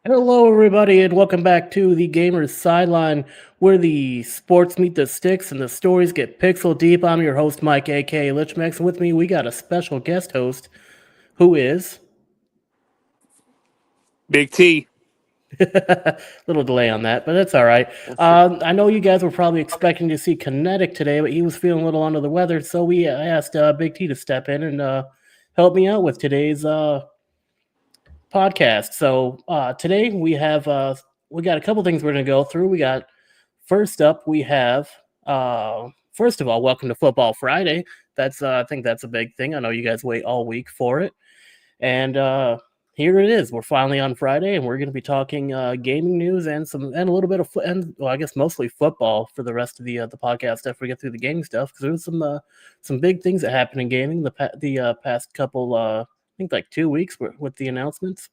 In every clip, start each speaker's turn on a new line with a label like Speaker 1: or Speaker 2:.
Speaker 1: Hello, everybody, and welcome back to the Gamers Sideline, where the sports meet the sticks and the stories get pixel deep. I'm your host, Mike, aka Lichmex, and with me we got a special guest host, who is
Speaker 2: Big T.
Speaker 1: little delay on that, but that's all right. I know you guys were probably expecting to see Kinetic today, but he was feeling a little under the weather, so we asked Big T to step in and help me out with today's podcast. So today we got a couple things we're going to go through. We got first up we have first of all, welcome to Football Friday. That's I think that's a big thing. I know you guys wait all week for it, and here it is. We're finally on Friday, and we're going to be talking gaming news and a little bit of I guess mostly football for the rest of the podcast after we get through the gaming stuff, because there's some big things that happened in gaming the past couple I think like 2 weeks with the announcements.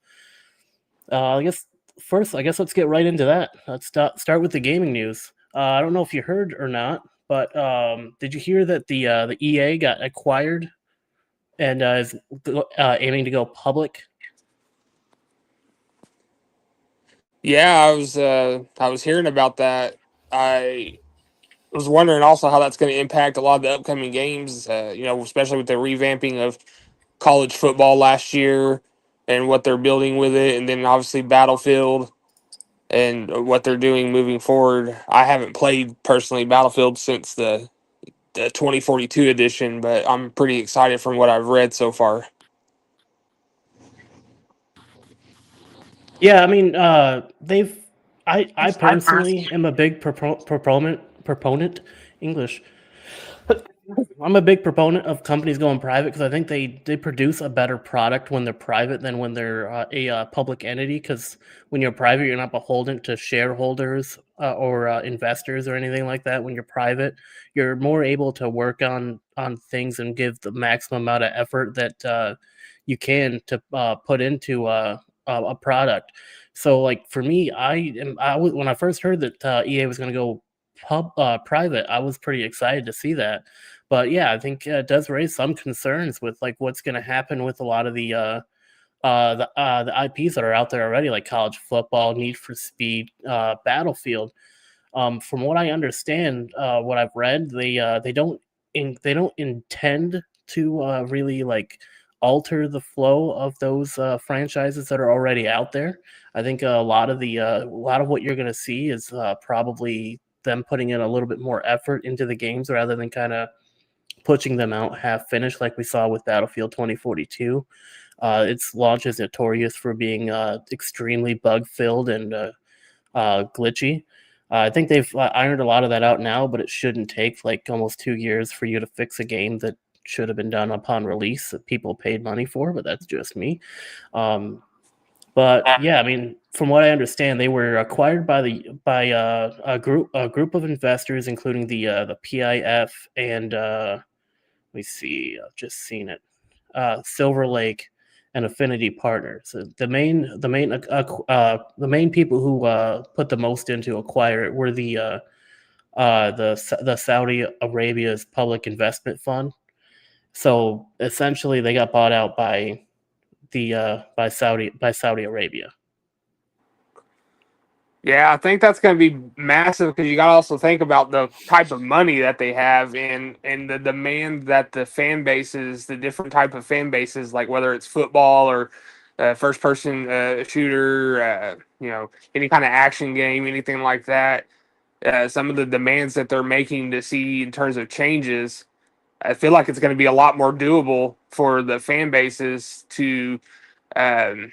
Speaker 1: I guess let's get right into that. Let's start with the gaming news. I don't know if you heard or not, but did you hear that the EA got acquired and is aiming to go public?
Speaker 2: Yeah, I was hearing about that. I was wondering also how that's going to impact a lot of the upcoming games. Especially with the revamping of college football last year and what they're building with it, and then obviously Battlefield and what they're doing moving forward. I haven't played personally Battlefield since the 2042 edition, but I'm pretty excited from what I've read so far.
Speaker 1: Yeah, I mean, they've. I personally am a big proponent English. I'm a big proponent of companies going private because I think they produce a better product when they're private than when they're a public entity. Because when you're private, you're not beholden to shareholders or investors or anything like that. When you're private, you're more able to work on things and give the maximum amount of effort that you can to put into a product. So, like for me, when I first heard that EA was going to go private, I was pretty excited to see that. But yeah, I think it does raise some concerns with like what's going to happen with a lot of the IPs that are out there already, like college football, Need for Speed, Battlefield. From what I understand, what I've read, they don't intend to really like alter the flow of those franchises that are already out there. I think a lot of what you're going to see is probably them putting in a little bit more effort into the games rather than kind of pushing them out half finished like we saw with Battlefield 2042. Its launch is notorious for being extremely bug filled and glitchy. I think they've ironed a lot of that out now, but it shouldn't take like almost 2 years for you to fix a game that should have been done upon release that people paid money for, but that's just me. Um, but yeah, I mean, from what I understand, they were acquired by a group of investors, including the PIF and let me see, I've just seen it, Silver Lake and Affinity Partners. The main people who put the most into acquire it were the Saudi Arabia's Public Investment Fund. So essentially, they got bought out by Saudi Arabia.
Speaker 2: Yeah, I think that's going to be massive because you got to also think about the type of money that they have and the demand that the fan bases, the different type of fan bases, like whether it's football or first person shooter, any kind of action game, anything like that. Some of the demands that they're making to see in terms of changes, I feel like it's going to be a lot more doable for the fan bases to um,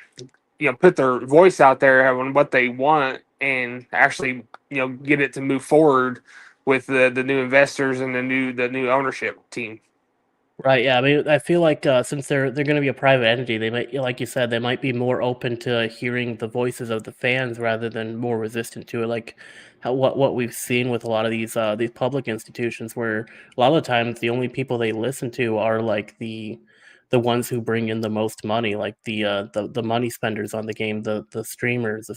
Speaker 2: put their voice out there on what they want and actually get it to move forward with the new investors and the new ownership team.
Speaker 1: Right. Yeah. I mean, I feel like since they're going to be a private entity, they might, like you said, they might be more open to hearing the voices of the fans rather than more resistant to it. Like what we've seen with a lot of these public institutions, where a lot of the times the only people they listen to are like the ones who bring in the most money, like the money spenders on the game, the streamers,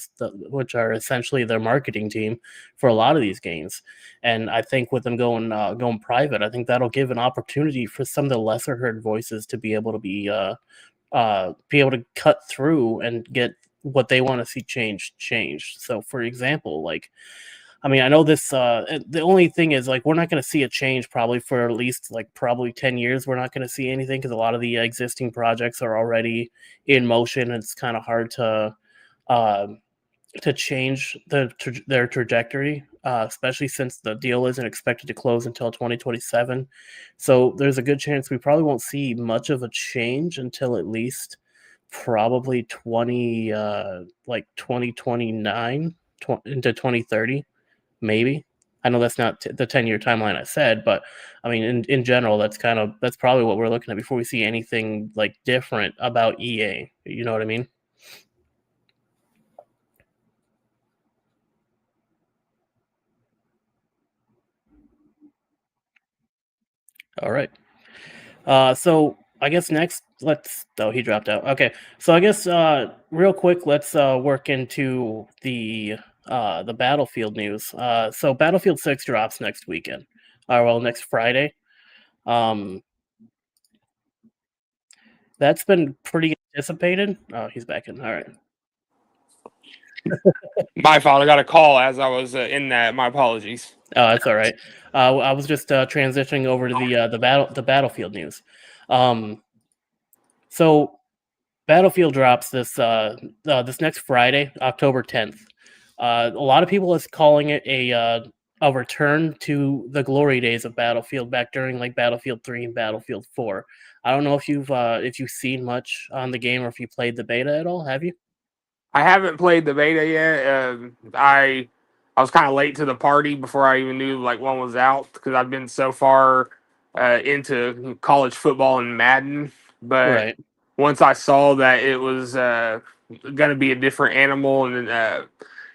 Speaker 1: which are essentially their marketing team for a lot of these games. And I think with them going private, I think that'll give an opportunity for some of the lesser heard voices to be able to cut through and get what they want to see changed. So, for example, like, I mean, I know this. The only thing is, like, we're not going to see a change probably for at least like probably 10 years. We're not going to see anything because a lot of the existing projects are already in motion. And it's kind of hard uh, to change their trajectory, especially since the deal isn't expected to close until 2027. So there's a good chance we probably won't see much of a change until at least probably 2029 into 2030, maybe. I know that's not the 10-year timeline I said, but I mean, in general, that's probably what we're looking at before we see anything like different about EA. You know what I mean? All right. So I guess next let's. Oh, he dropped out. Okay, so I guess real quick, let's work into the Battlefield news. So Battlefield 6 drops next weekend. Well, next Friday. Um, that's been pretty anticipated. Oh, he's back in. All right.
Speaker 2: My fault. I got a call as I was in that. My apologies.
Speaker 1: Oh, that's all right. I was just transitioning over to the Battlefield news. So Battlefield drops this next Friday, October 10th. A lot of people is calling it a return to the glory days of Battlefield back during like Battlefield 3 and Battlefield 4. I don't know if you've seen much on the game or if you played the beta at all. Have you?
Speaker 2: I haven't played the beta yet. I was kind of late to the party before I even knew like one was out because I've been so far into college football and Madden. But
Speaker 1: Right.
Speaker 2: once I saw that it was going to be a different animal and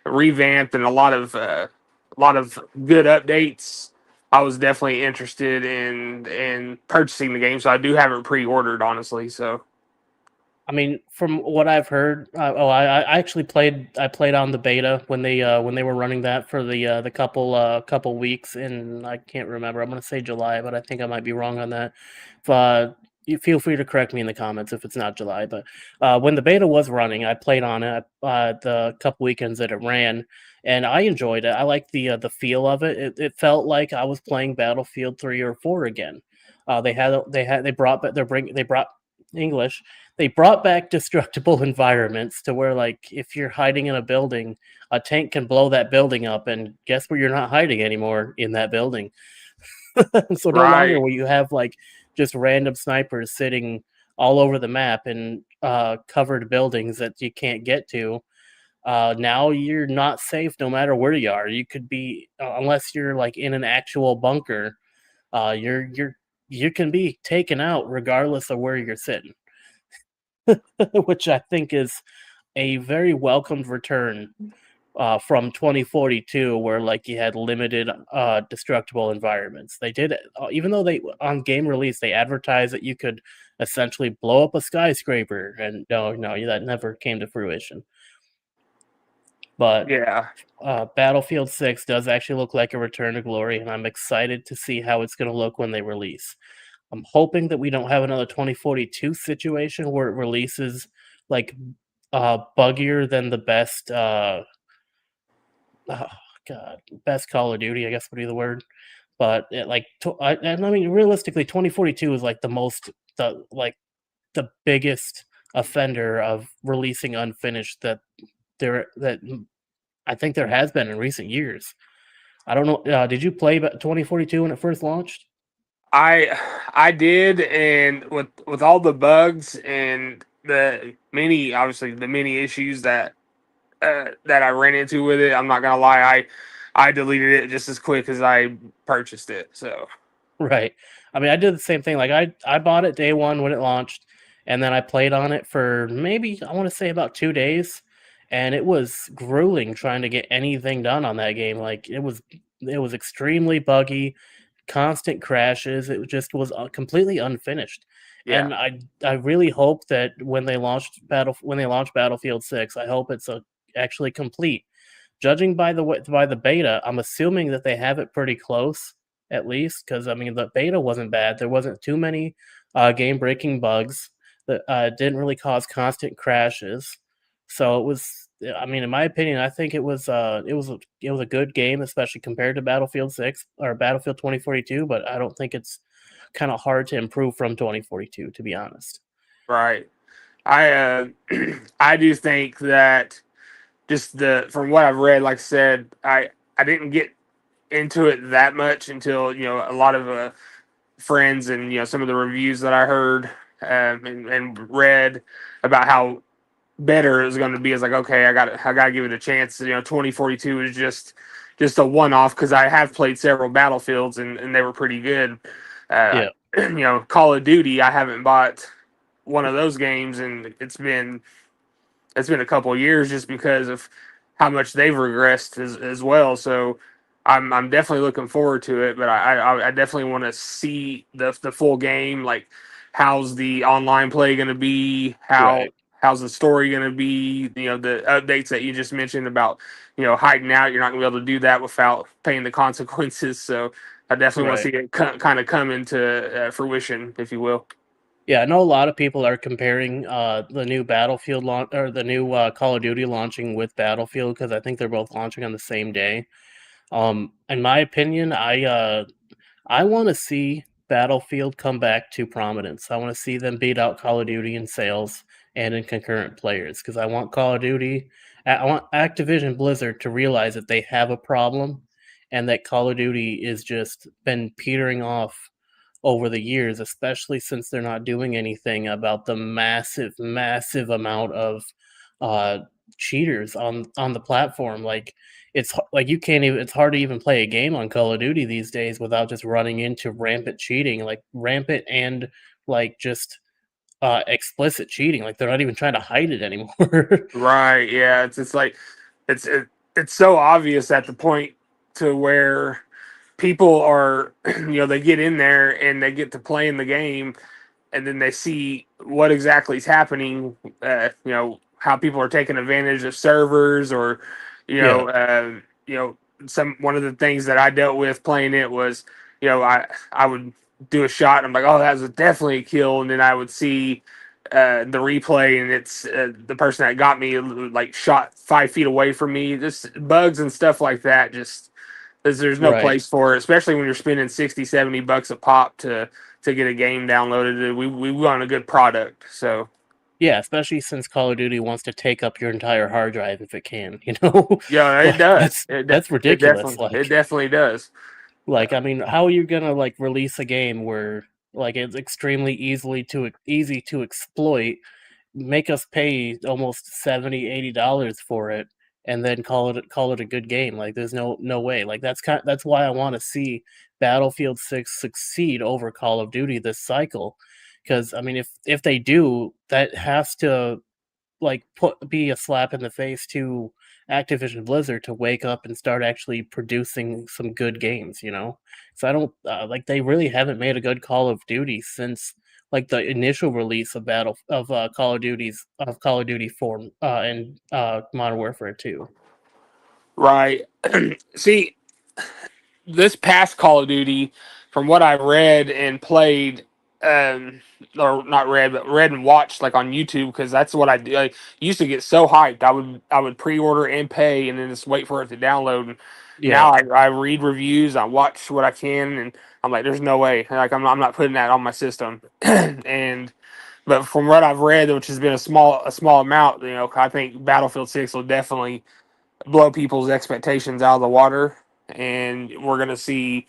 Speaker 2: revamped and a lot of good updates, I was definitely interested in purchasing the game. So I do have it pre-ordered, honestly. So.
Speaker 1: I mean, from what I've heard, I actually played. I played on the beta when they were running that for the couple weeks in, I can't remember. I'm gonna say July, but I think I might be wrong on that. You feel free to correct me in the comments if it's not July. But when the beta was running, I played on it the couple weekends that it ran, and I enjoyed it. I liked the feel of it. It felt like I was playing Battlefield 3 or 4 again. They brought English. They brought back destructible environments to where, like, if you're hiding in a building, a tank can blow that building up, and guess where you're not hiding anymore? In that building. So no longer
Speaker 2: Right.
Speaker 1: will you have like just random snipers sitting all over the map in covered buildings that you can't get to. Now you're not safe no matter where you are. You could be unless you're like in an actual bunker. You can be taken out regardless of where you're sitting. Which I think is a very welcomed return from 2042, where like you had limited destructible environments. They did, even though they on game release they advertised that you could essentially blow up a skyscraper, and no, that never came to fruition. But
Speaker 2: Yeah.
Speaker 1: Battlefield 6 does actually look like a return to glory, and I'm excited to see how it's going to look when they release. I'm hoping that we don't have another 2042 situation where it releases like buggier than the best oh, God, best Call of Duty, I guess would be the word. But I mean, realistically, 2042 is like the biggest offender of releasing unfinished that I think there has been in recent years. I don't know. Did you play 2042 when it first launched?
Speaker 2: I did, and with all the bugs and obviously the many issues that I ran into with it, I'm not gonna lie, I deleted it just as quick as I purchased it. So
Speaker 1: Right. I mean, I did the same thing. Like I bought it day one when it launched, and then I played on it for maybe I want to say about 2 days, and it was grueling trying to get anything done on that game. Like it was extremely buggy, constant crashes. It just was completely unfinished.
Speaker 2: yeah,
Speaker 1: And I really hope that when they launch Battlefield 6, I hope it's actually complete. Judging by the beta, I'm assuming that they have it pretty close, at least, because I mean the beta wasn't bad. There wasn't too many game breaking bugs that didn't really cause constant crashes. So it was. I mean, in my opinion, I think it was a good game, especially compared to Battlefield 6 or Battlefield 2042. But I don't think it's kind of hard to improve from 2042, to be honest.
Speaker 2: Right. I do think that just the from what I've read, like I said, I didn't get into it that much until a lot of friends and some of the reviews that I heard and read about how better it was going to be. Is like, okay, I got to give it a chance. 2042 is just a one off because I have played several Battlefields and they were pretty good. Uh,
Speaker 1: Yeah,
Speaker 2: Call of Duty, I haven't bought one of those games, and it's been a couple of years just because of how much they've regressed as well. So I'm definitely looking forward to it, but I definitely want to see the full game. Like, how's the online play going to be?
Speaker 1: right,
Speaker 2: How's the story going to be? The updates that you just mentioned about hiding out. You're not going to be able to do that without paying the consequences. So I definitely want to
Speaker 1: right.
Speaker 2: see it kind of come into fruition, if you will.
Speaker 1: Yeah, I know a lot of people are comparing the new Battlefield launch or the new Call of Duty launching with Battlefield because I think they're both launching on the same day. In my opinion, I want to see Battlefield come back to prominence. I want to see them beat out Call of Duty in sales and in concurrent players because I want Call of Duty. I want Activision Blizzard to realize that they have a problem and that Call of Duty is just been petering off over the years, especially since they're not doing anything about the massive, massive amount of uh, cheaters on the platform. Like like you can't even. It's hard to even play a game on Call of Duty these days without just running into rampant cheating, like rampant and like just explicit cheating. Like they're not even trying to hide it anymore.
Speaker 2: Right. Yeah. It's like it's it's so obvious at the point to where people are they get in there and they get to play in the game and then they see what exactly is happening. How people are taking advantage of servers or you
Speaker 1: Yeah,
Speaker 2: know uh, you know some one of the things that I dealt with playing it was I would do a shot and I'm like, oh, that was definitely a kill, and then I would see the replay and it's the person that got me like shot 5 feet away from me. Just bugs and stuff like that. Just there's no
Speaker 1: right.
Speaker 2: place for it, especially when you're spending 60, $70 a pop to get a game downloaded. We want a good product. So
Speaker 1: Yeah, especially since Call of Duty wants to take up your entire hard drive if it can, you know?
Speaker 2: yeah, it
Speaker 1: Like
Speaker 2: does.
Speaker 1: that's ridiculous.
Speaker 2: It definitely does.
Speaker 1: I mean, how are you gonna like release a game where like it's extremely easy to exploit, make us pay almost 70, $80 for it, and then call it a good game? Like there's no way. Like that's why I want to see Battlefield 6 succeed over Call of Duty this cycle. Because I mean, if they do, that has to like be a slap in the face to Activision Blizzard to wake up and start actually producing some good games, you know? So I don't like they really haven't made a good Call of Duty since like the initial release of Battle of Call of Duty 4 and Modern Warfare 2.
Speaker 2: Right. See, this past Call of Duty, from what I read and played, um, or not read, but read and watched like on YouTube, because that's what I do. I used to get so hyped. I would pre-order and pay, and then just wait for it to download. And
Speaker 1: Yeah.
Speaker 2: now I read reviews, I watch what I can, and I'm like, there's no way. Like I'm not putting that on my system. And but from what I've read, which has been a small amount, I think Battlefield 6 will definitely blow people's expectations out of the water, and we're going to see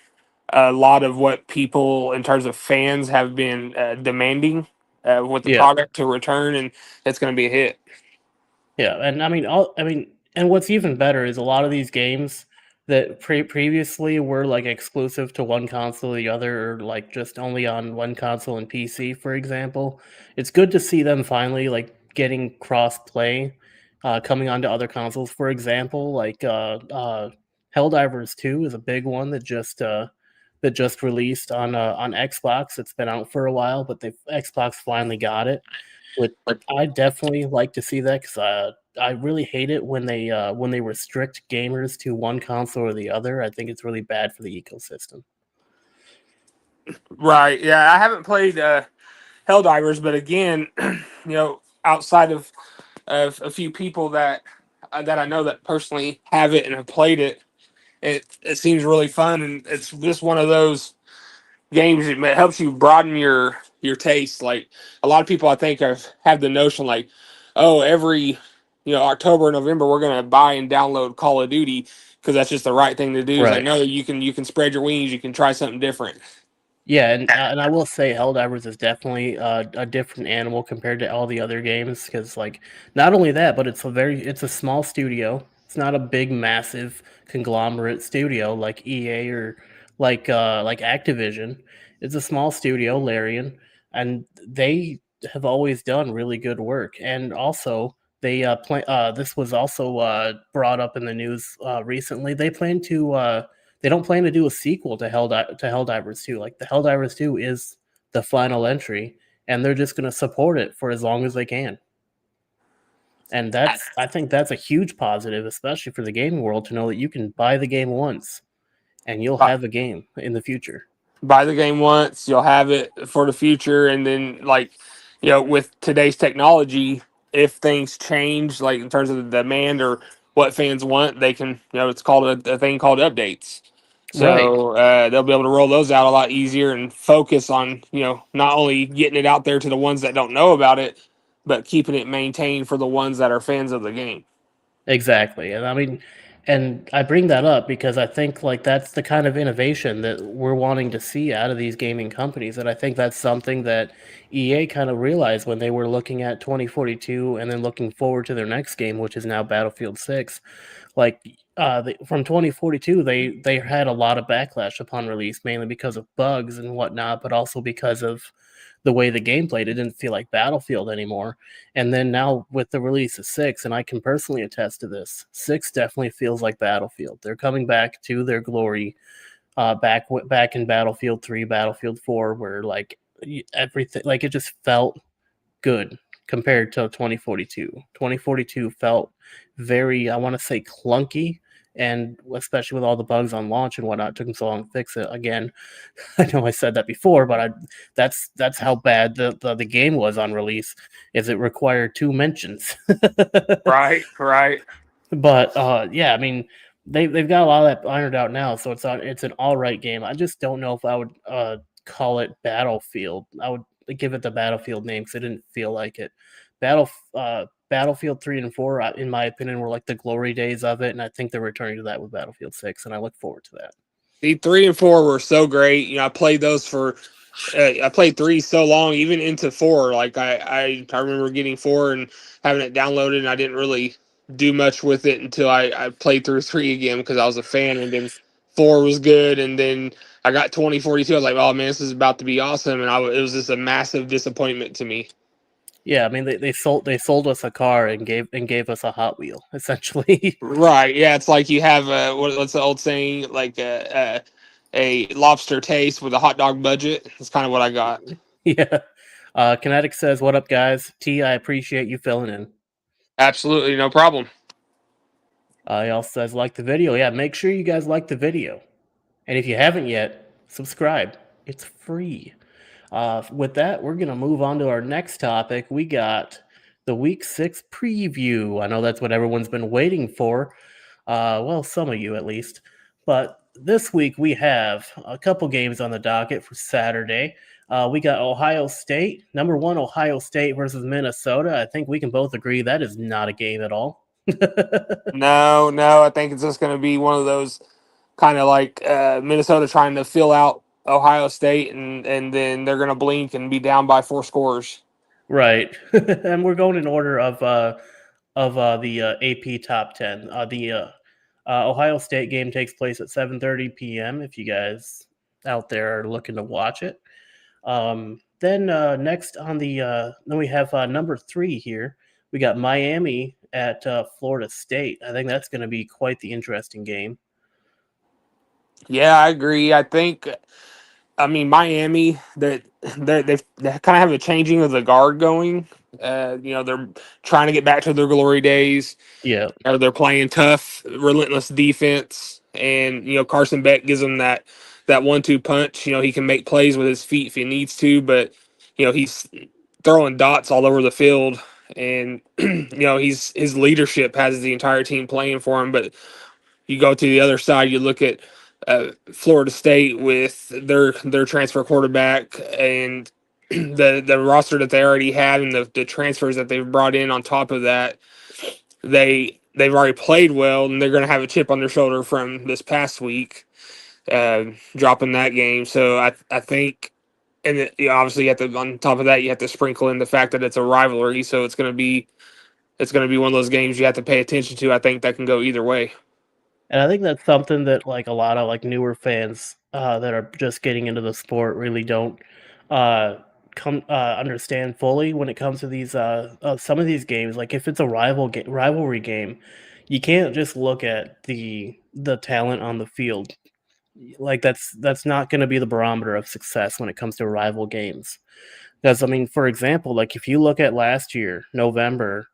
Speaker 2: a lot of what people, in terms of fans, have been demanding with the
Speaker 1: Yeah.
Speaker 2: product to return, and it's going to be a hit.
Speaker 1: Yeah, and I mean, and what's even better is a lot of these games that previously were like exclusive to one console or the other, or like just only on one console and PC, for example. It's good to see them finally like getting cross play, coming onto other consoles. For example, like Helldivers 2 is a big one that just released on Xbox. It's been out for a while, but the Xbox finally got it. Which I definitely like to see that because I really hate it when they restrict gamers to one console or the other. I think it's really bad for the ecosystem.
Speaker 2: Right. Yeah, I haven't played Helldivers, but again, outside of a few people that I know that personally have it and have played it. It seems really fun, and it's just one of those games that helps you broaden your taste. Like a lot of people, I think, have the notion like, oh, every October and November we're gonna buy and download Call of Duty because that's just the right thing to do. Is like,
Speaker 1: Right.
Speaker 2: no, you can spread your wings, you can try something different.
Speaker 1: Yeah, and I will say Helldivers is definitely a different animal compared to all the other games because, like, not only that, but it's a small studio. It's not a big, massive conglomerate studio like EA or like Activision. It's a small studio, Larian, and they have always done really good work. And also, this was also brought up in the news recently. They don't plan to do a sequel to Helldivers 2. Like the Helldivers 2 is the final entry, and they're just going to support it for as long as they can. And I think that's a huge positive, especially for the gaming world, to know that you can buy the game once and you'll have a game in the future.
Speaker 2: Buy the game once, you'll have it for the future, and then like with today's technology, if things change, like in terms of the demand or what fans want, they can it's called a thing called updates.
Speaker 1: Right.
Speaker 2: So they'll be able to roll those out a lot easier and focus on not only getting it out there to the ones that don't know about it, but keeping it maintained for the ones that are fans of the game.
Speaker 1: Exactly. And I mean, and I bring that up because I think like that's the kind of innovation that we're wanting to see out of these gaming companies. And I think that's something that EA kind of realized when they were looking at 2042 and then looking forward to their next game, which is now Battlefield 6. Like from 2042, they had a lot of backlash upon release, mainly because of bugs and whatnot, but also because of the way the game played. It didn't feel like Battlefield anymore. And then now with the release of 6, and I can personally attest to this, 6 definitely feels like Battlefield. They're coming back to their glory, back in Battlefield 3, Battlefield 4, where like everything, like it just felt good compared to 2042. 2042 felt very, I want to say, clunky, and especially with all the bugs on launch and whatnot, it took them so long to fix it. Again, I know I said that before, but that's how bad the game was on release. Is it required 2 mentions?
Speaker 2: Right, right.
Speaker 1: But yeah, I mean they've got a lot of that ironed out now, so it's an all right game. I just don't know if I would call it Battlefield. I would give it the Battlefield name because it didn't feel like it. Battlefield 3 and 4, in my opinion, were like the glory days of it, and I think they're returning to that with Battlefield 6, and I look forward to that.
Speaker 2: The 3 and 4 were so great. I played those for. I played 3 so long, even into 4. Like I remember getting 4 and having it downloaded, and I didn't really do much with it until I played through 3 again because I was a fan, and then 4 was good, and then I got 2042. I was like, oh man, this is about to be awesome, and it was just a massive disappointment to me.
Speaker 1: Yeah, I mean they sold us a car and gave us a Hot Wheel essentially.
Speaker 2: Right? Yeah, it's like you have what's the old saying? Like a lobster taste with a hot dog budget. That's kind of what I got.
Speaker 1: Yeah. Kinetic says, "What up, guys? T, I appreciate you filling in."
Speaker 2: Absolutely, no problem.
Speaker 1: He also says, "Like the video." Yeah, make sure you guys like the video, and if you haven't yet, subscribe. It's free. With that, we're gonna move on to our next topic. We got the Week 6 preview. I know that's what everyone's been waiting for. Well, some of you at least. But this week we have a couple games on the docket for Saturday. We got Ohio State, number 1 Ohio State versus Minnesota. I think we can both agree that is not a game at all.
Speaker 2: No, no, I think it's just going to be one of those kind of like Minnesota trying to fill out Ohio State, and then they're going to blink and be down by 4 scores.
Speaker 1: Right. And we're going in order of the AP top 10. The Ohio State game takes place at 7:30 p.m. if you guys out there are looking to watch it. Then next on then we have number 3 here. We got Miami at Florida State. I think that's going to be quite the interesting game.
Speaker 2: Yeah, I agree. I mean, Miami, they kind of have a changing of the guard going. They're trying to get back to their glory days.
Speaker 1: Yeah.
Speaker 2: They're playing tough, relentless defense, and Carson Beck gives them that 1-2 punch. He can make plays with his feet if he needs to, but he's throwing dots all over the field, and his leadership has the entire team playing for him. But you go to the other side, you look at Florida State with their transfer quarterback and the roster that they already had and the transfers that they've brought in on top of that. They've already played well, and they're going to have a chip on their shoulder from this past week, dropping that game. So I think, and obviously you have to, on top of that, you have to sprinkle in the fact that it's a rivalry. So it's going to be one of those games you have to pay attention to. I think that can go either way.
Speaker 1: And I think that's something that like a lot of like newer fans that are just getting into the sport really don't uh, come understand fully when it comes to these some of these games. Like if it's a rivalry game, you can't just look at the talent on the field. Like that's not going to be the barometer of success when it comes to rival games. Because I mean, for example, like if you look at last year, November,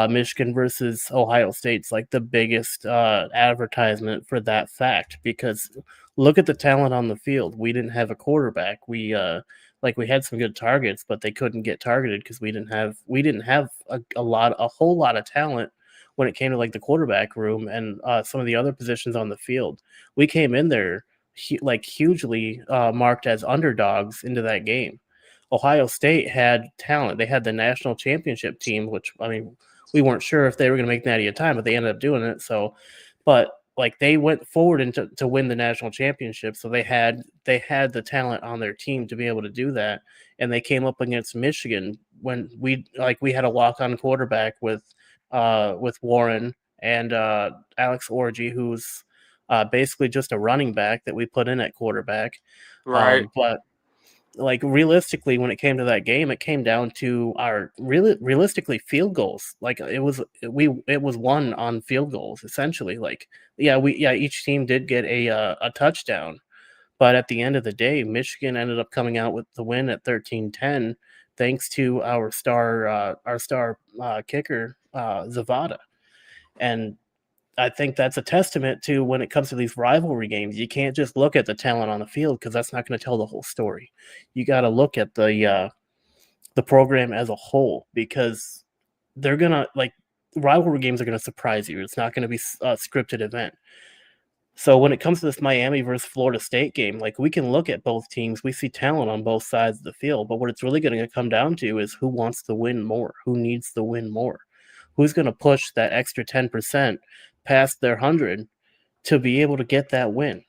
Speaker 1: Michigan versus Ohio State's like the biggest advertisement for that fact. Because look at the talent on the field. We didn't have a quarterback. We had some good targets, but they couldn't get targeted because we didn't have a whole lot of talent when it came to like the quarterback room and some of the other positions on the field. We came in there hugely marked as underdogs into that game. Ohio State had talent. They had the national championship team, which I mean, we weren't sure if they were going to make Natty a time, but they ended up doing it. So, but like they went forward into to win the national championship, so they had the talent on their team to be able to do that, and they came up against Michigan when we had a walk on quarterback with Warren and Alex Orji, who's basically just a running back that we put in at quarterback.
Speaker 2: Right.
Speaker 1: But like realistically, when it came to that game, it came down to our realistically field goals. Like it was won on field goals essentially. Like each team did get a touchdown, but at the end of the day, Michigan ended up coming out with the win at 13-10, thanks to our star kicker Zavada. And I think that's a testament to when it comes to these rivalry games. You can't just look at the talent on the field because that's not going to tell the whole story. You got to look at the program as a whole because they're gonna like rivalry games are going to surprise you. It's not going to be a scripted event. So when it comes to this Miami versus Florida State game, like we can look at both teams, we see talent on both sides of the field, but what it's really going to come down to is who wants to win more, who needs to win more, who's going to push that extra 10% past their 100 to be able to get that win.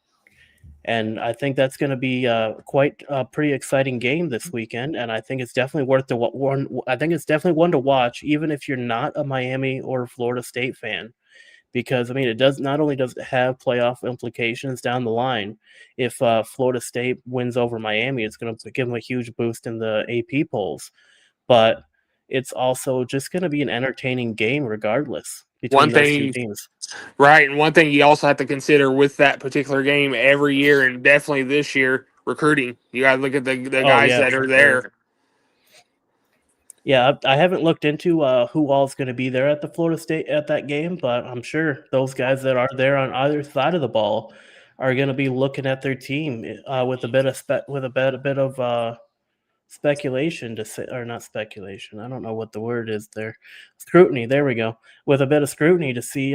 Speaker 1: And I think that's going to be quite a pretty exciting game this weekend. And I think it's definitely worth the one. I think it's definitely one to watch, even if you're not a Miami or Florida State fan, because I mean, it does not only does it have playoff implications down the line. If Florida State wins over Miami, it's going to give them a huge boost in the AP polls, but it's also just going to be an entertaining game regardless
Speaker 2: One
Speaker 1: between those two
Speaker 2: thing,
Speaker 1: teams.
Speaker 2: right, and one thing you also have to consider with that particular game every year, and definitely this year, recruiting. You got to look at the
Speaker 1: Oh
Speaker 2: guys
Speaker 1: yeah,
Speaker 2: that
Speaker 1: for
Speaker 2: are
Speaker 1: sure.
Speaker 2: there.
Speaker 1: Yeah, I haven't looked into who all's going to be there at the Florida State at that game, but I'm sure those guys that are there on either side of the ball are going to be looking at their team with a bit of speculation to say, or not speculation. I don't know what the word is there. Scrutiny. There we go. With a bit of scrutiny to see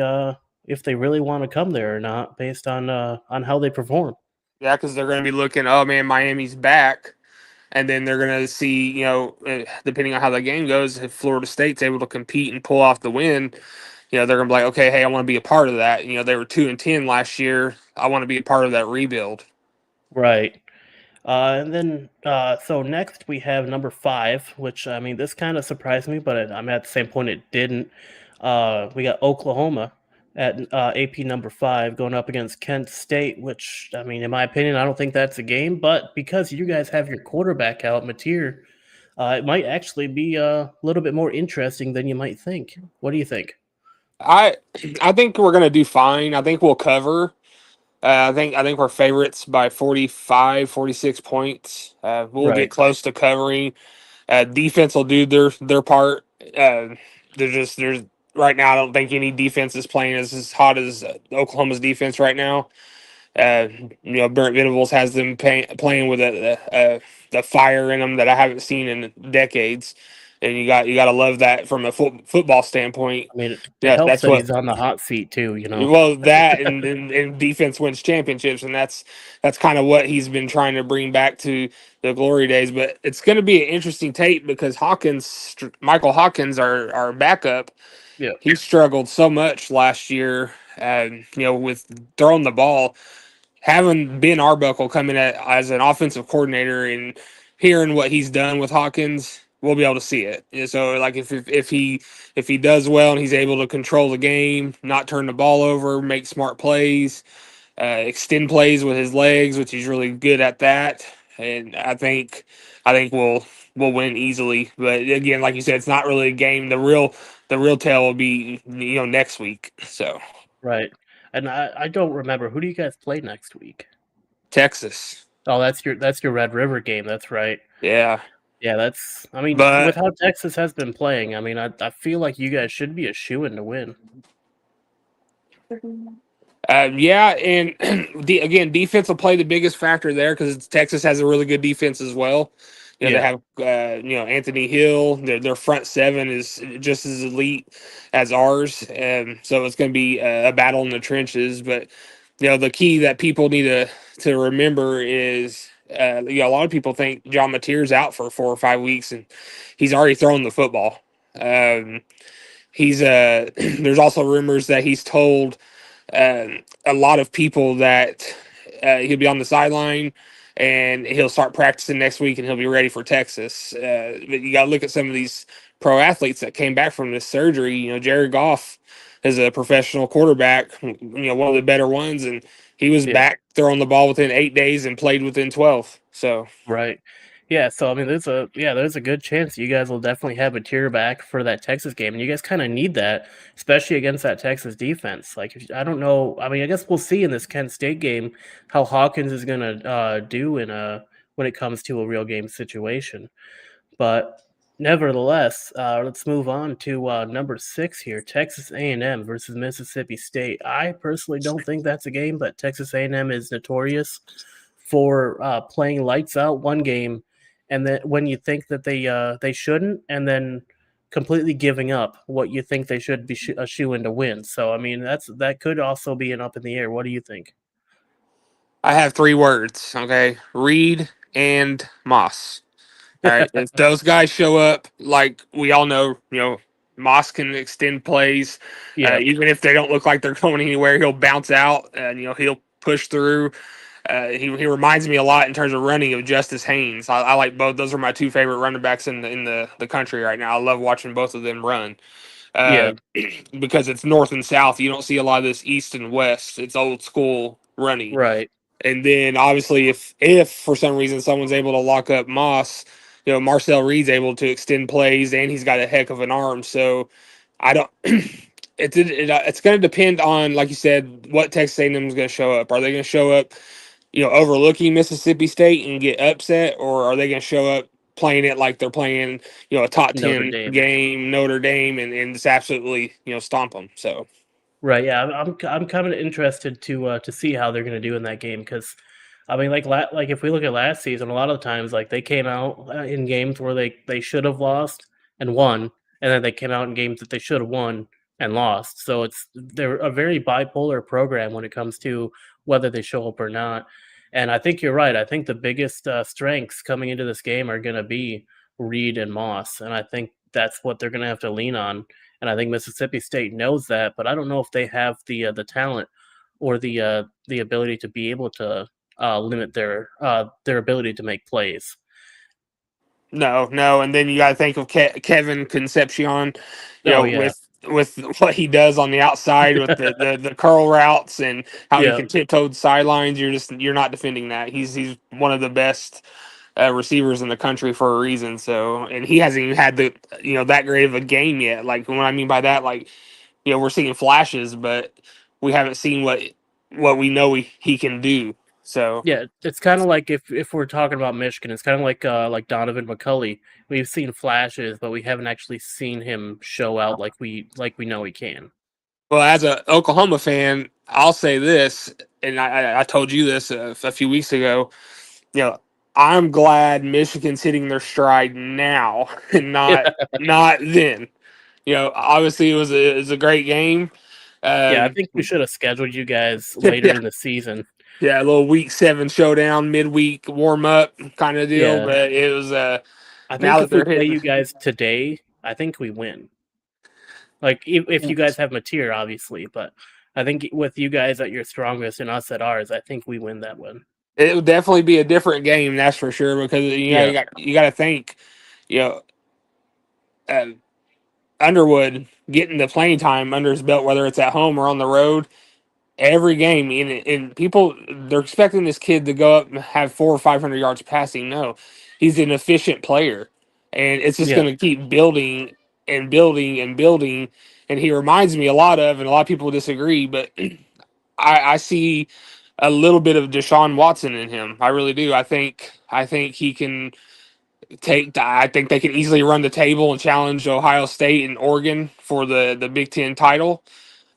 Speaker 1: if they really want to come there or not, based on how they perform.
Speaker 2: Yeah, because they're going to be looking, oh man, Miami's back. And then they're going to see, depending on how the game goes, if Florida State's able to compete and pull off the win, they're going to be like, okay, hey, I want to be a part of that. They were 2-10 last year. I want to be a part of that rebuild.
Speaker 1: Right. And then, so next we have number 5, which I mean, this kind of surprised me, but I'm at the same point it didn't. We got Oklahoma at AP number 5 going up against Kent State, which I mean, in my opinion, I don't think that's a game, but because you guys have your quarterback out, Mateer, it might actually be a little bit more interesting than you might think. What do you think?
Speaker 2: I I think we're going to do fine. I think we'll cover. I think we're favorites by 45, 46 points. We'll get
Speaker 1: Right.
Speaker 2: close to covering. Defense will do their part. There's right now. I don't think any defense is playing as hot as Oklahoma's defense right now. Brent Venables has them playing with the fire in them that I haven't seen in decades. and you got to love that from a football standpoint.
Speaker 1: I mean, it
Speaker 2: Yeah,
Speaker 1: helps
Speaker 2: that's
Speaker 1: that
Speaker 2: what.
Speaker 1: he's on the hot seat too. You know.
Speaker 2: Well, that and defense wins championships, and that's kind of what he's been trying to bring back to the glory days. But it's going to be an interesting tape because Michael Hawkins, our backup,
Speaker 1: Yeah.
Speaker 2: he struggled so much last year, with throwing the ball. Having Ben Arbuckle coming as an offensive coordinator and hearing what he's done with Hawkins, we'll be able to see it. And so, like if he does well and he's able to control the game, not turn the ball over, make smart plays, extend plays with his legs, which he's really good at that. And I think we'll win easily. But again, like you said, it's not really a game. The real tale will be next week. So
Speaker 1: Right. And I don't remember, who do you guys play next week?
Speaker 2: Texas,
Speaker 1: Oh, that's your Red River game. That's right.
Speaker 2: yeah,
Speaker 1: Yeah, that's. I mean, with
Speaker 2: but
Speaker 1: how Texas has been playing, I mean, I feel like you guys should be a shoo-in to win.
Speaker 2: Yeah, and again, defense will play the biggest factor there because Texas has a really good defense as well. They
Speaker 1: Yeah.
Speaker 2: have Anthony Hill. Their front seven is just as elite as ours, and so it's going to be a battle in the trenches. But the key that people need to remember is a lot of people think John Mateer's out for 4 or 5 weeks, and he's already thrown the football. He's there's also rumors that he's told a lot of people that he'll be on the sideline and he'll start practicing next week and he'll be ready for Texas. But you got to look at some of these pro athletes that came back from this surgery. Jared Goff is a professional quarterback, one of the better ones, and he was
Speaker 1: Yeah.
Speaker 2: back throwing the ball within 8 days and played within 12. So
Speaker 1: Right. Yeah, so I mean, there's a good chance you guys will definitely have a tier back for that Texas game, and you guys kind of need that, especially against that Texas defense. Like, I don't know. I mean, I guess we'll see in this Kent State game how Hawkins is gonna do when it comes to a real game situation. But nevertheless, let's move on to number 6 here, Texas A&M versus Mississippi State. I personally don't think that's a game, but Texas A&M is notorious for playing lights out one game, and then when you think that they shouldn't, and then completely giving up what you think they should be a shoe in to win. So I mean, that could also be an up in the air. What do you think?
Speaker 2: I have 3 words. Okay, Reed and Moss. All right, if those guys show up, like we all know, Moss can extend plays,
Speaker 1: Yeah,
Speaker 2: even if they don't look like they're going anywhere. He'll bounce out, and he'll push through. He reminds me a lot in terms of running of Justice Haynes. I like both. Those are my 2 favorite running backs in the country right now. I love watching both of them run
Speaker 1: yeah,
Speaker 2: uh, because it's north and south. You don't see a lot of this east and west. It's old school running.
Speaker 1: right.
Speaker 2: And then obviously, if for some reason someone's able to lock up Moss, Marcel Reed's able to extend plays, and he's got a heck of an arm. So I don't. It's going to depend on, like you said, what Texas A&M is going to show up. Are they going to show up, overlooking Mississippi State and get upset, or are they going to show up playing it like they're playing, a top
Speaker 1: Notre
Speaker 2: 10
Speaker 1: Dame.
Speaker 2: game, Notre Dame, and just absolutely, stomp them? So
Speaker 1: Right. Yeah, I'm kind of interested to see how they're going to do in that game because, I mean, like if we look at last season, a lot of the times like they came out in games where they should have lost and won, and then they came out in games that they should have won and lost. So they're a very bipolar program when it comes to whether they show up or not. And I think you're right. I think the biggest strengths coming into this game are going to be Reed and Moss, and I think that's what they're going to have to lean on, and I think Mississippi State knows that, but I don't know if they have the talent or the ability to be able to limit their ability to make plays.
Speaker 2: no, and then you got to think of Kevin Concepcion,
Speaker 1: Oh yeah,
Speaker 2: with what he does on the outside with the curl routes and how he
Speaker 1: yeah,
Speaker 2: can tiptoe the sidelines. You're not defending that. He's one of the best receivers in the country for a reason. So, and he hasn't even had the that great of a game yet. Like, what I mean by that, like, we're seeing flashes, but we haven't seen what we know he can do. So
Speaker 1: yeah. It's kind of like if we're talking about Michigan, it's kind of like Donovan McCulley. We've seen flashes, but we haven't actually seen him show out like we know he can.
Speaker 2: well, as a Oklahoma fan, I'll say this, and I told you this a few weeks ago. You know, I'm glad Michigan's hitting their stride now and not then. Obviously it was a great game.
Speaker 1: Yeah, I
Speaker 2: Um,
Speaker 1: think we should have scheduled you guys later
Speaker 2: yeah,
Speaker 1: in the season.
Speaker 2: yeah, a little week 7 showdown, midweek warm up kind of deal.
Speaker 1: Yeah,
Speaker 2: But it was
Speaker 1: I
Speaker 2: now
Speaker 1: think
Speaker 2: that
Speaker 1: if we
Speaker 2: they're
Speaker 1: play
Speaker 2: hitting.
Speaker 1: you guys today, I think we win. Like if you guys have material, obviously, but I think with you guys at your strongest and us at ours, I think we win that one.
Speaker 2: It would definitely be a different game, that's for sure. Because
Speaker 1: Yeah,
Speaker 2: you got to think, you know, uh, Underwood getting the playing time under his belt, whether it's at home or on the road, every game. And people they're expecting this kid to go up and have 400 or 500 yards passing. No, he's an efficient player, and it's just
Speaker 1: yeah,
Speaker 2: going to keep building and building and building. And he reminds me a lot of, and a lot of people disagree, but I see a little bit of Deshaun Watson in him. I really do. I think he can take. I think they can easily run the table and challenge Ohio State and Oregon for the Big Ten title.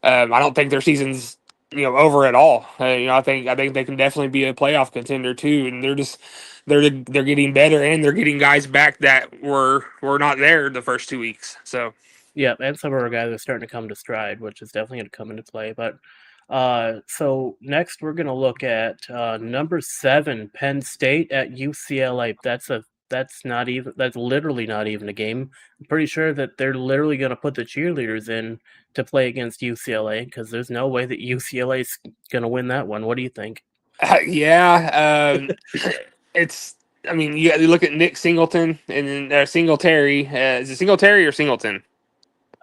Speaker 2: I don't think their season's over at all. I think they can definitely be a playoff contender too. And they're getting better, and they're getting guys back that were not there the first 2 weeks. So
Speaker 1: yeah. And some of our guys are starting to come to stride, which is definitely going to come into play. But so next we're going to look at number 7, Penn State at UCLA. That's literally not even a game. I'm pretty sure that they're literally going to put the cheerleaders in to play against UCLA because there's no way that UCLA is going to win that one. What do you think?
Speaker 2: yeah, it's. I mean, you look at Nick Singleton and then Singletary. Is it Singletary or Singleton?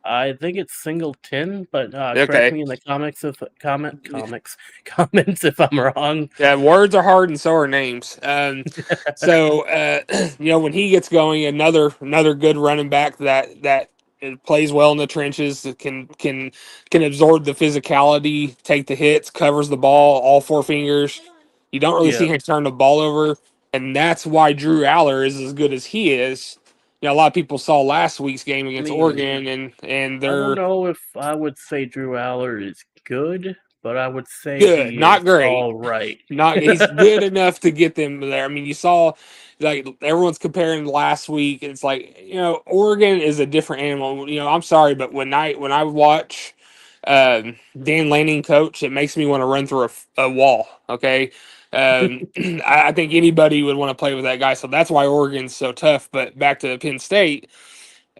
Speaker 1: I think it's Singleton, but correct
Speaker 2: Okay.
Speaker 1: me in the comments if I'm wrong.
Speaker 2: Yeah, words are hard and so are names. So when he gets going, another good running back that plays well in the trenches, that can absorb the physicality, take the hits, covers the ball, all 4 fingers. You don't really
Speaker 1: Yeah,
Speaker 2: see him turn the ball over, and that's why Drew Aller is as good as he is. A lot of people saw last week's game
Speaker 1: I
Speaker 2: against
Speaker 1: mean,
Speaker 2: Oregon, and
Speaker 1: I don't
Speaker 2: they're
Speaker 1: know if I would say Drew Aller is good, but I would say
Speaker 2: good,
Speaker 1: he is
Speaker 2: not great.
Speaker 1: all right.
Speaker 2: Not he's good enough to get them there. I mean, you saw like everyone's comparing last week. It's like Oregon is a different animal. I'm sorry, but when I watch Dan Lanning coach, it makes me want to run through a wall. Okay, I think anybody would want to play with that guy. So that's why Oregon's so tough. But back to Penn State,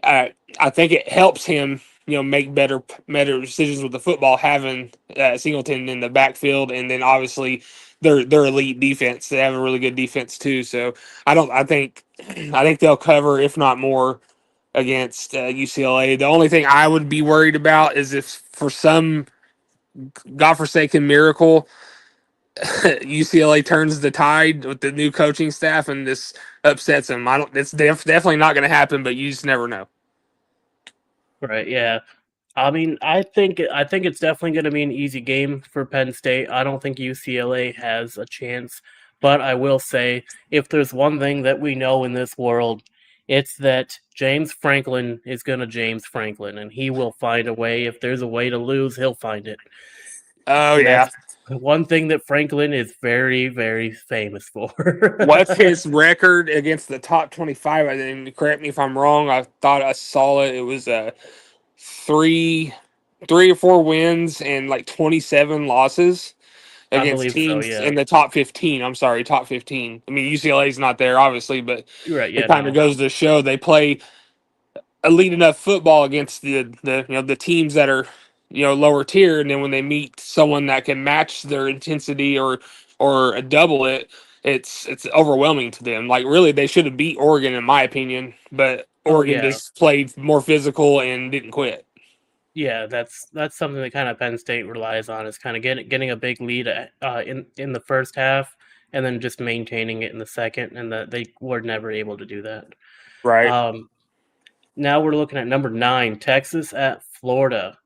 Speaker 2: uh, I think it helps him, make better decisions with the football, having Singleton in the backfield, and then obviously their elite defense. They have a really good defense too. So I don't. I think they'll cover, if not more, against UCLA. The only thing I would be worried about is if for some godforsaken miracle UCLA turns the tide with the new coaching staff and this upsets them. I don't. It's definitely not going to happen, but you just never know.
Speaker 1: Right, yeah. I mean, I think it's definitely going to be an easy game for Penn State. I don't think UCLA has a chance, but I will say if there's one thing that we know in this world, it's that James Franklin is going to James Franklin, and he will find a way. If there's a way to lose, he'll find it.
Speaker 2: Oh
Speaker 1: And
Speaker 2: yeah.
Speaker 1: that's one thing that Franklin is very, very famous for.
Speaker 2: What's his record against the top 25? I didn't correct me if I'm wrong. I thought I saw it. It was three, 3 or 4 wins and like 27 losses
Speaker 1: I
Speaker 2: against
Speaker 1: believe so,
Speaker 2: teams
Speaker 1: yeah.
Speaker 2: in the top 15. I'm sorry, top 15. I mean, UCLA's not there, obviously, but
Speaker 1: You're right,
Speaker 2: it
Speaker 1: yeah,
Speaker 2: kind of
Speaker 1: no.
Speaker 2: goes to show they play elite enough football against the teams that are lower tier, and then when they meet someone that can match their intensity or double it, it's overwhelming to them. Like really, they should have beat Oregon in my opinion, but
Speaker 1: Oh,
Speaker 2: Oregon
Speaker 1: yeah.
Speaker 2: just played more physical and didn't quit.
Speaker 1: Yeah, that's something that kind of Penn State relies on is kind of getting a big lead in the first half and then just maintaining it in the second, and that they were never able to do that.
Speaker 2: Right.
Speaker 1: Um, Now we're looking at number 9, Texas at Florida.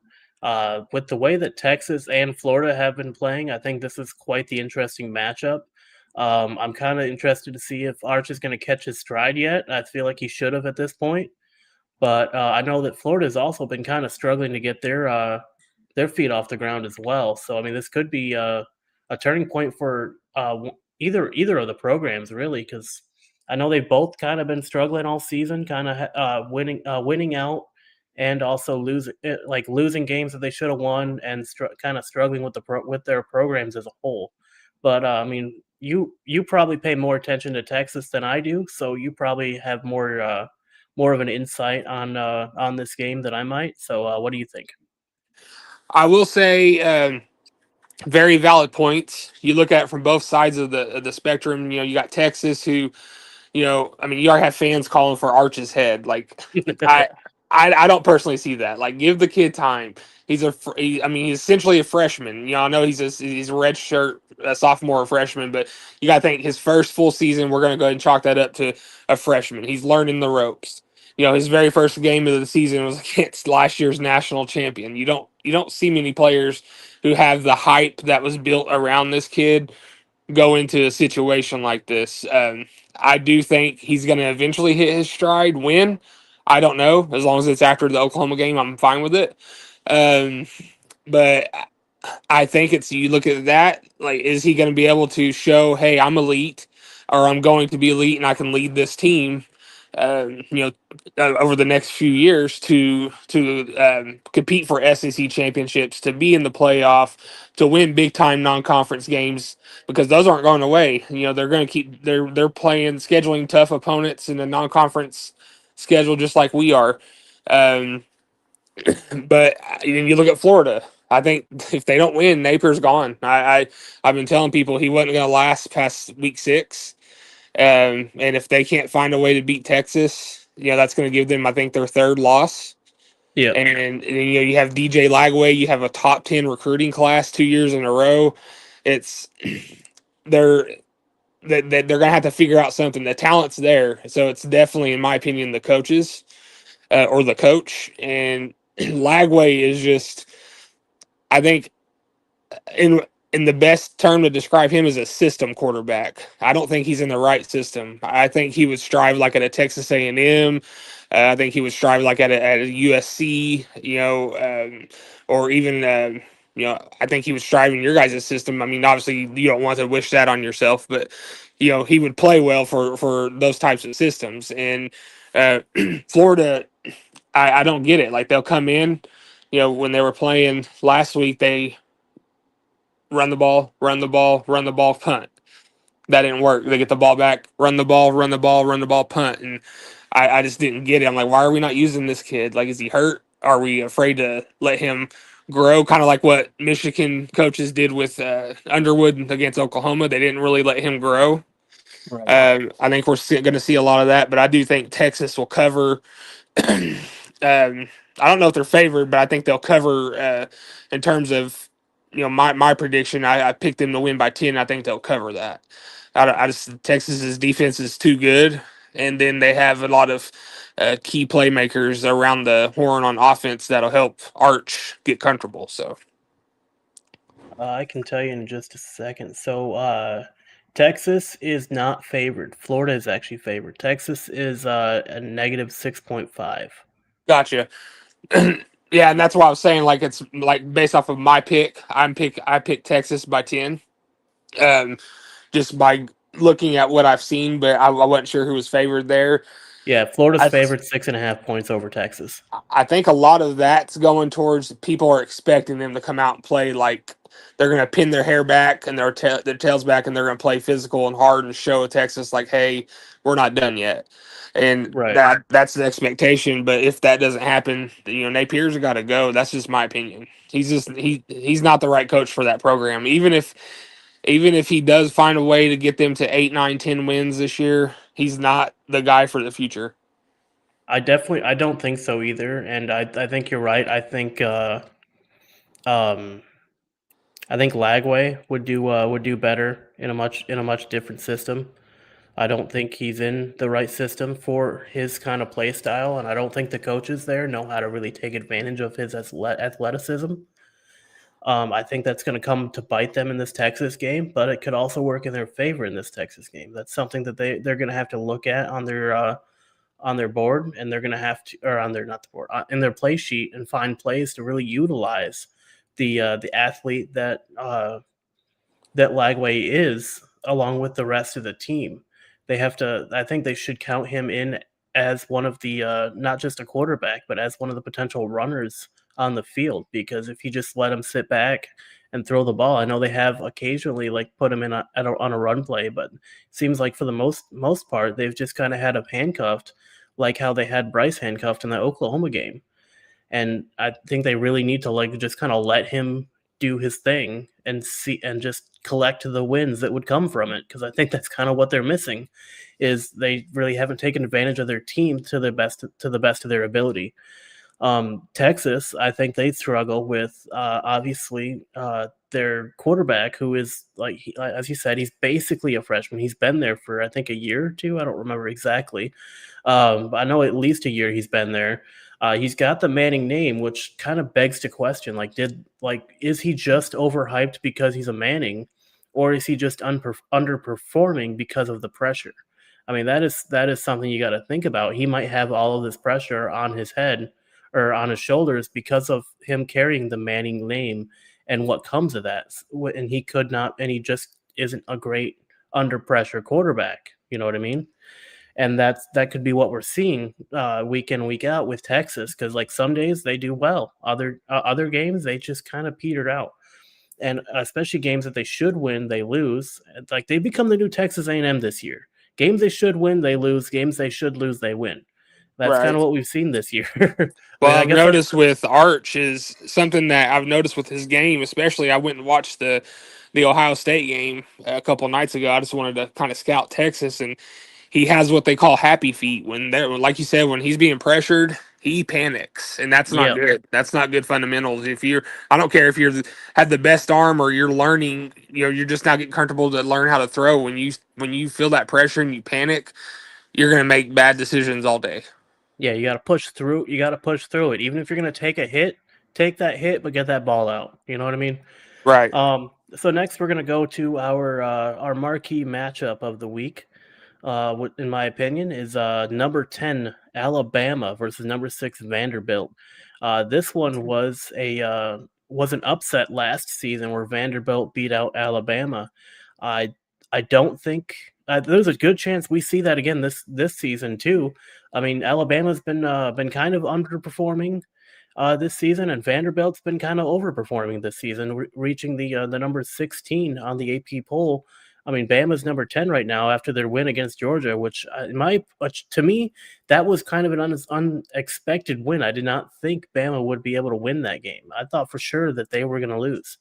Speaker 1: With the way that Texas and Florida have been playing, I think this is quite the interesting matchup. I'm kind of interested to see if Arch is going to catch his stride yet. I feel like he should have at this point. But I know that Florida has also been kind of struggling to get their feet off the ground as well. So I mean, this could be a turning point for either of the programs really, because I know they've both kind of been struggling all season, kind of winning out and also losing games that they should have won and kind of struggling with with their programs as a whole. But I mean, you probably pay more attention to Texas than I do, so you probably have more of an insight on this game than I might. So what do you think?
Speaker 2: I will say, very valid points. You look at it from both sides of the spectrum. You got Texas, who, I mean, you already have fans calling for Arch's head. Like, I, I don't personally see that. Like, give the kid time. I mean, he's essentially a freshman. I know he's a red shirt, a sophomore or freshman, but you got to think his first full season. We're going to go ahead and chalk that up to a freshman. He's learning the ropes. His very first game of the season was against last year's national champion. You don't see many players who have the hype that was built around this kid go into a situation like this. I do think he's going to eventually hit his stride. When? I don't know. As long as it's after the Oklahoma game, I'm fine with it. Um, but I think you look at that, like, is he going to be able to show, hey, I'm elite, or I'm going to be elite and I can lead this team, over the next few years to compete for SEC championships, to be in the playoff, to win big time non conference games, because those aren't going away. They're going to keep they're playing scheduling tough opponents in the non conference schedule just like we are. Um, but you look at Florida. I think if they don't win, Napier's gone. I've been telling people he wasn't going to last past week 6, and if they can't find a way to beat Texas, that's going to give them, I think, their 3rd loss.
Speaker 1: Yeah.
Speaker 2: And you have DJ Lagway. You have a top 10 recruiting class 2 years in a row. It's they're they're going to have to figure out something. The talent's there, so it's definitely, in my opinion, the coaches, or the coach. And Lagway is just, I think, in the best term to describe him, is a system quarterback. I don't think he's in the right system. I think he would strive like at a Texas A&M. I think he would strive like at a USC, or even, I think he would strive in your guys' system. I mean, obviously you don't want to wish that on yourself, but he would play well for those types of systems. And Florida, I don't get it. Like, they'll come in, when they were playing last week, they run the ball, run the ball, run the ball, punt. That didn't work. They get the ball back, run the ball, run the ball, run the ball, punt. And I just didn't get it. I'm like, why are we not using this kid? Like, is he hurt? Are we afraid to let him grow? Kind of like what Michigan coaches did with Underwood against Oklahoma. They didn't really let him grow.
Speaker 1: Right.
Speaker 2: I think we're going to see a lot of that, but I do think Texas will cover. I don't know if they're favored, but I think they'll cover, in terms of, my prediction. I picked them to win by 10. I think they'll cover that. I just, Texas's defense is too good, and then they have a lot of key playmakers around the horn on offense that'll help Arch get comfortable. So
Speaker 1: I can tell you in just a second. So, Texas is not favored. Florida is actually favored. Texas is a negative 6.5.
Speaker 2: gotcha. Yeah, and that's why I was saying, like, it's like based off of my pick. I picked Texas by 10. Um, just by looking at what I've seen, but I wasn't sure who was favored there.
Speaker 1: Yeah, Florida's
Speaker 2: I
Speaker 1: favored 6.5 points over Texas.
Speaker 2: I think a lot of that's going towards people are expecting them to come out and play like they're going to pin their hair back and their tails back, and they're going to play physical and hard and show Texas like, hey, we're not done yet. And
Speaker 1: Right.
Speaker 2: that's the expectation. But if that doesn't happen, Napier's got to go. That's just my opinion. He's not the right coach for that program. Even if he does find a way to get them to 8, 9, 10 wins this year, he's not the guy for the future.
Speaker 1: I don't think so either, and I think you're right. Um I think Lagway would do better in a much different system. I don't think he's in the right system for his kind of play style, and I don't think the coaches there know how to really take advantage of his athleticism. I think that's going to come to bite them in this Texas game, but it could also work in their favor in this Texas game. That's something that they're going to have to look at on their board, and they're going to have to, or on their not the board, in their play sheet, and find plays to really utilize the athlete that Lagway is, along with the rest of the team. They have to. I think they should count him in as one of the not just a quarterback, but as one of the potential runners on the field. Because if you just let him sit back and throw the ball, I know they have occasionally like put him in on a run play, but it seems like for the most part they've just kind of had him handcuffed, like how they had Bryce handcuffed in that Oklahoma game. And I think they really need to like just kind of let him do his thing and see and just collect the wins that would come from it, because I think that's kind of what they're missing is they really haven't taken advantage of their team to the best of their ability. Texas, I think they struggle with obviously their quarterback, who is like as you said, he's basically a freshman. He's been there for I think a year or two. I don't remember exactly, but I know at least a year he's been there. He's got the Manning name, which kind of begs to question: is he just overhyped because he's a Manning, or is he just underperforming because of the pressure? I mean, that is something you got to think about. He might have all of this pressure on his head or on his shoulders because of him carrying the Manning name and what comes of that. And he could not, and he just isn't a great under pressure quarterback. You know what I mean? And that could be what we're seeing week in week out with Texas, because like some days they do well, other games they just kind of petered out, and especially games that they should win they lose. Like they become the new Texas A&M this year. Games they should win they lose. Games they should lose they win. That's kind of
Speaker 2: Right.
Speaker 1: what we've seen this year. I mean,
Speaker 2: Well,
Speaker 1: I
Speaker 2: I've
Speaker 1: guess that's
Speaker 2: noticed with Arch is something that I've noticed with his game, especially I went and watched the Ohio State game a couple nights ago. I just wanted to kind of scout Texas, and he has what they call happy feet. When they're like you said, when he's being pressured, he panics, and that's not
Speaker 1: yeah,
Speaker 2: good. That's not good fundamentals. If you're, I don't care if you're had the best arm or you're learning, you're just not getting comfortable to learn how to throw. When you feel that pressure and you panic, you're gonna make bad decisions all day.
Speaker 1: yeah. You got to push through. You got to push through it, even if you're going to take a hit. Take that hit, but get that ball out. You know what I mean?
Speaker 2: Right.
Speaker 1: So next we're going to go to our marquee matchup of the week. In my opinion, is number 10 Alabama versus number 6 Vanderbilt. This one was an upset last season where Vanderbilt beat out Alabama. I I don't think there's a good chance we see that again this season too. I mean, Alabama's been kind of underperforming this season, and Vanderbilt's been kind of overperforming this season, reaching the number 16 on the AP poll. I mean, Bama's number 10 right now after their win against Georgia, which to me, that was kind of an unexpected win. I did not think Bama would be able to win that game. I thought for sure that they were going to lose.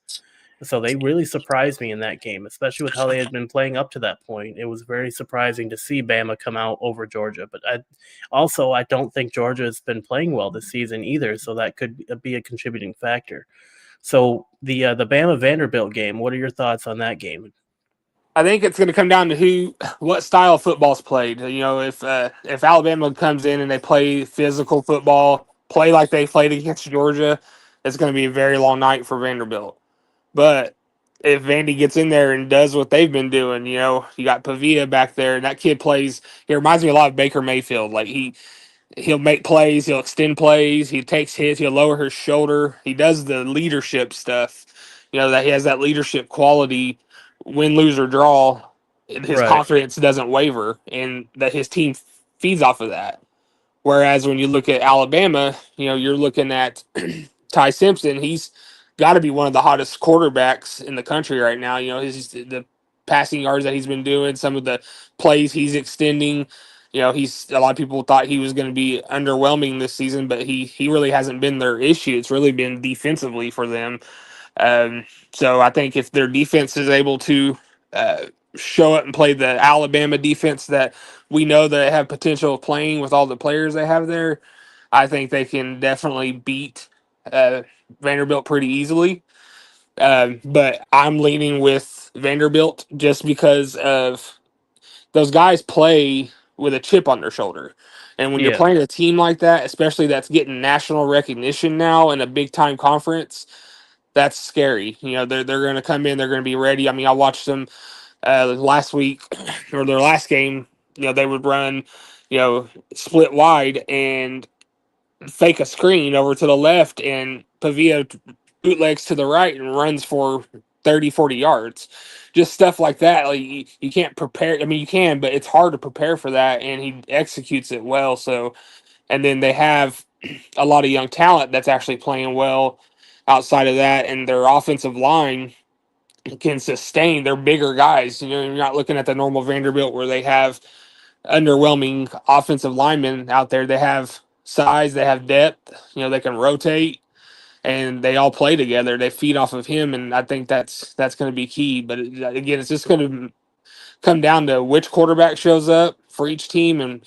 Speaker 1: So they really surprised me in that game, especially with how they had been playing up to that point. It was very surprising to see Bama come out over Georgia. But I don't think Georgia has been playing well this season either, so that could be a contributing factor. So the Bama Vanderbilt game, what are your thoughts on that game?
Speaker 2: I think it's going to come down to what style of football's played. If Alabama comes in and they play physical football, play like they played against Georgia, it's going to be a very long night for Vanderbilt. But if Vandy gets in there and does what they've been doing, you got Pavia back there, and that kid plays. He reminds me a lot of Baker Mayfield. Like he'll make plays, he'll extend plays, he takes hits, he'll lower his shoulder. He does the leadership stuff. That he has that leadership quality, win, lose, or draw. His
Speaker 1: Right.
Speaker 2: confidence doesn't waver, and that his team feeds off of that. Whereas when you look at Alabama, you're looking at Ty Simpson. He's got to be one of the hottest quarterbacks in the country right now. The passing yards that he's been doing, some of the plays he's extending. He's a lot of people thought he was going to be underwhelming this season, but he really hasn't been their issue. It's really been defensively for them. So I think if their defense is able to uh, show up and play the Alabama defense that we know that they have potential of playing with all the players they have there, I think they can definitely beat uh, Vanderbilt pretty easily. But I'm leaning with Vanderbilt just because of those guys play with a chip on their shoulder. And when you're
Speaker 1: Yeah.
Speaker 2: playing a team like that, especially that's getting national recognition now in a big time conference, that's scary. They're going to come in, they're going to be ready. I mean, I watched them last week or their last game. They would run, split wide and fake a screen over to the left, and Pavia bootlegs to the right and runs for 30, 40 yards. Just stuff like that. Like you can't prepare. I mean, you can, but it's hard to prepare for that, and he executes it well. So, and then they have a lot of young talent that's actually playing well outside of that, and their offensive line can sustain. They're bigger guys. You know, you're not looking at the normal Vanderbilt where they have underwhelming offensive linemen out there. They have size, they have depth. You know, they can rotate, and they all play together. They feed off of him, and I think that's going to be key. But again, it's just going to come down to which quarterback shows up for each team, and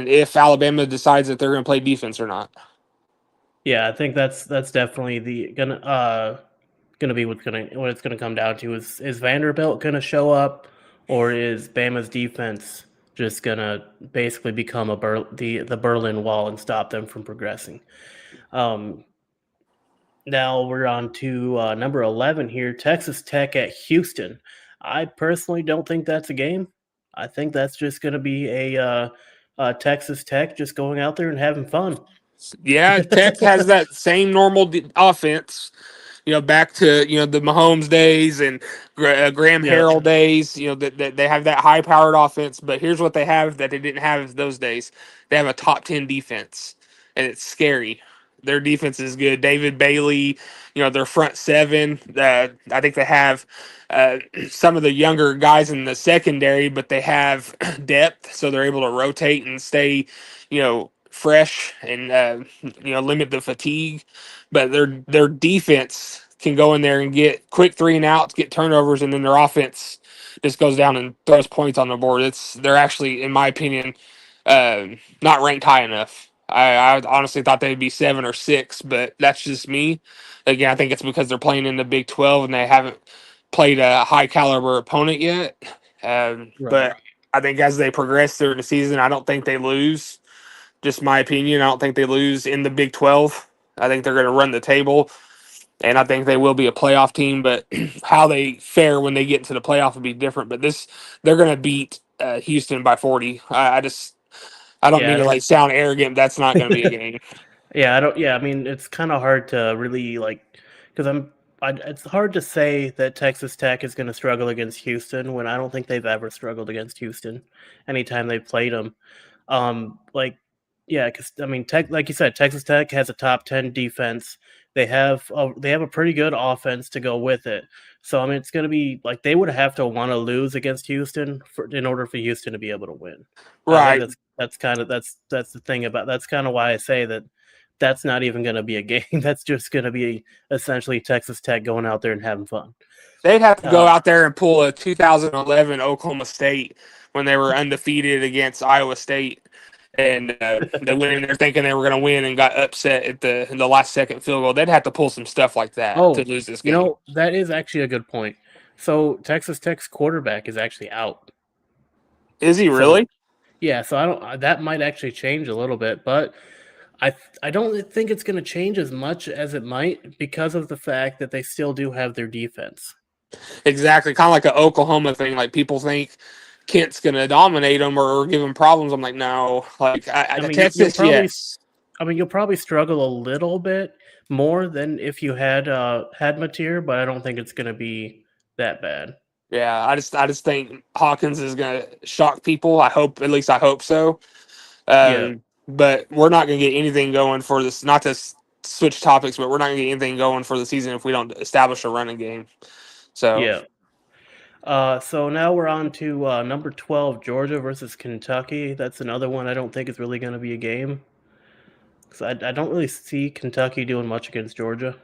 Speaker 2: if Alabama decides that they're going to play defense or not.
Speaker 1: Yeah, I think that's definitely gonna be what it's gonna come down to is Vanderbilt gonna show up, or is Bama's defense just gonna basically become the Berlin Wall and stop them from progressing? Um, Now we're on to number 11 here, Texas Tech at Houston. I personally don't think that's a game. I think that's just going to be Texas Tech just going out there and having fun.
Speaker 2: Yeah, Tech has that same normal offense. You know, back to the Mahomes days and Graham
Speaker 1: Yeah.
Speaker 2: Harrell days. You know that they have that high-powered offense. But here's what they have that they didn't have those days: they have a top 10 defense, and it's scary. Their defense is good. David Bailey, their front seven. I think they have some of the younger guys in the secondary, but they have depth, so they're able to rotate and stay, fresh and limit the fatigue. But their defense can go in there and get quick 3-and-outs, get turnovers, and then their offense just goes down and throws points on the board. They're actually, in my opinion, not ranked high enough. I honestly thought they'd be 7 or 6, but that's just me. Again, I think it's because they're playing in the Big 12 and they haven't played a high caliber opponent yet.
Speaker 1: Right.
Speaker 2: But I think as they progress through the season, I don't think they lose. Just my opinion. I don't think they lose in the Big 12. I think they're going to run the table, and I think they will be a playoff team. But how they fare when they get into the playoff will be different. But they're going to beat Houston by 40. I don't
Speaker 1: Yeah,
Speaker 2: mean
Speaker 1: I
Speaker 2: to
Speaker 1: don't.
Speaker 2: like sound arrogant. That's not going to be a game.
Speaker 1: Yeah, I don't. Yeah, I mean, it's kind of hard to really because it's hard to say that Texas Tech is going to struggle against Houston when I don't think they've ever struggled against Houston anytime they've played them. Like, yeah, because I mean, like you said, Texas Tech has a top 10 defense. They have a pretty good offense to go with it. So I mean, it's going to be like they would have to want to lose against Houston in order for Houston to be able to win. I think
Speaker 2: Right.
Speaker 1: that's the thing that's kind of why I say that that's not even going to be a game. That's just going to be essentially Texas Tech going out there and having fun.
Speaker 2: They'd have to go
Speaker 1: Uh,
Speaker 2: out there and pull a 2011 Oklahoma State when they were undefeated against Iowa State, and they went in there thinking they were going to win and got upset at the last second field goal. They'd have to pull some stuff like that to
Speaker 1: oh,
Speaker 2: lose this game.
Speaker 1: that is actually a good point. So Texas Tech's quarterback is actually out.
Speaker 2: Is he
Speaker 1: So
Speaker 2: really?
Speaker 1: yeah, so I don't. That might actually change a little bit, but I don't think it's going to change as much as it might because of the fact that they still do have their defense.
Speaker 2: Exactly, kind of like an Oklahoma thing. Like people think Kent's going to dominate them or give them problems. I'm like, no. Like
Speaker 1: I mean,
Speaker 2: Texas, yes.
Speaker 1: you'll probably struggle a little bit more than if you had Mateer, but I don't think it's going to be that bad.
Speaker 2: Yeah, I just think Hawkins is going to shock people. At least I hope so.
Speaker 1: Yeah,
Speaker 2: But we're not going to get anything going for this. Not to switch topics, but we're not going to get anything going for the season if we don't establish a running game. So
Speaker 1: yeah. So now we're on to number 12, Georgia versus Kentucky. That's another one I don't think is really going to be a game. So I don't really see Kentucky doing much against Georgia.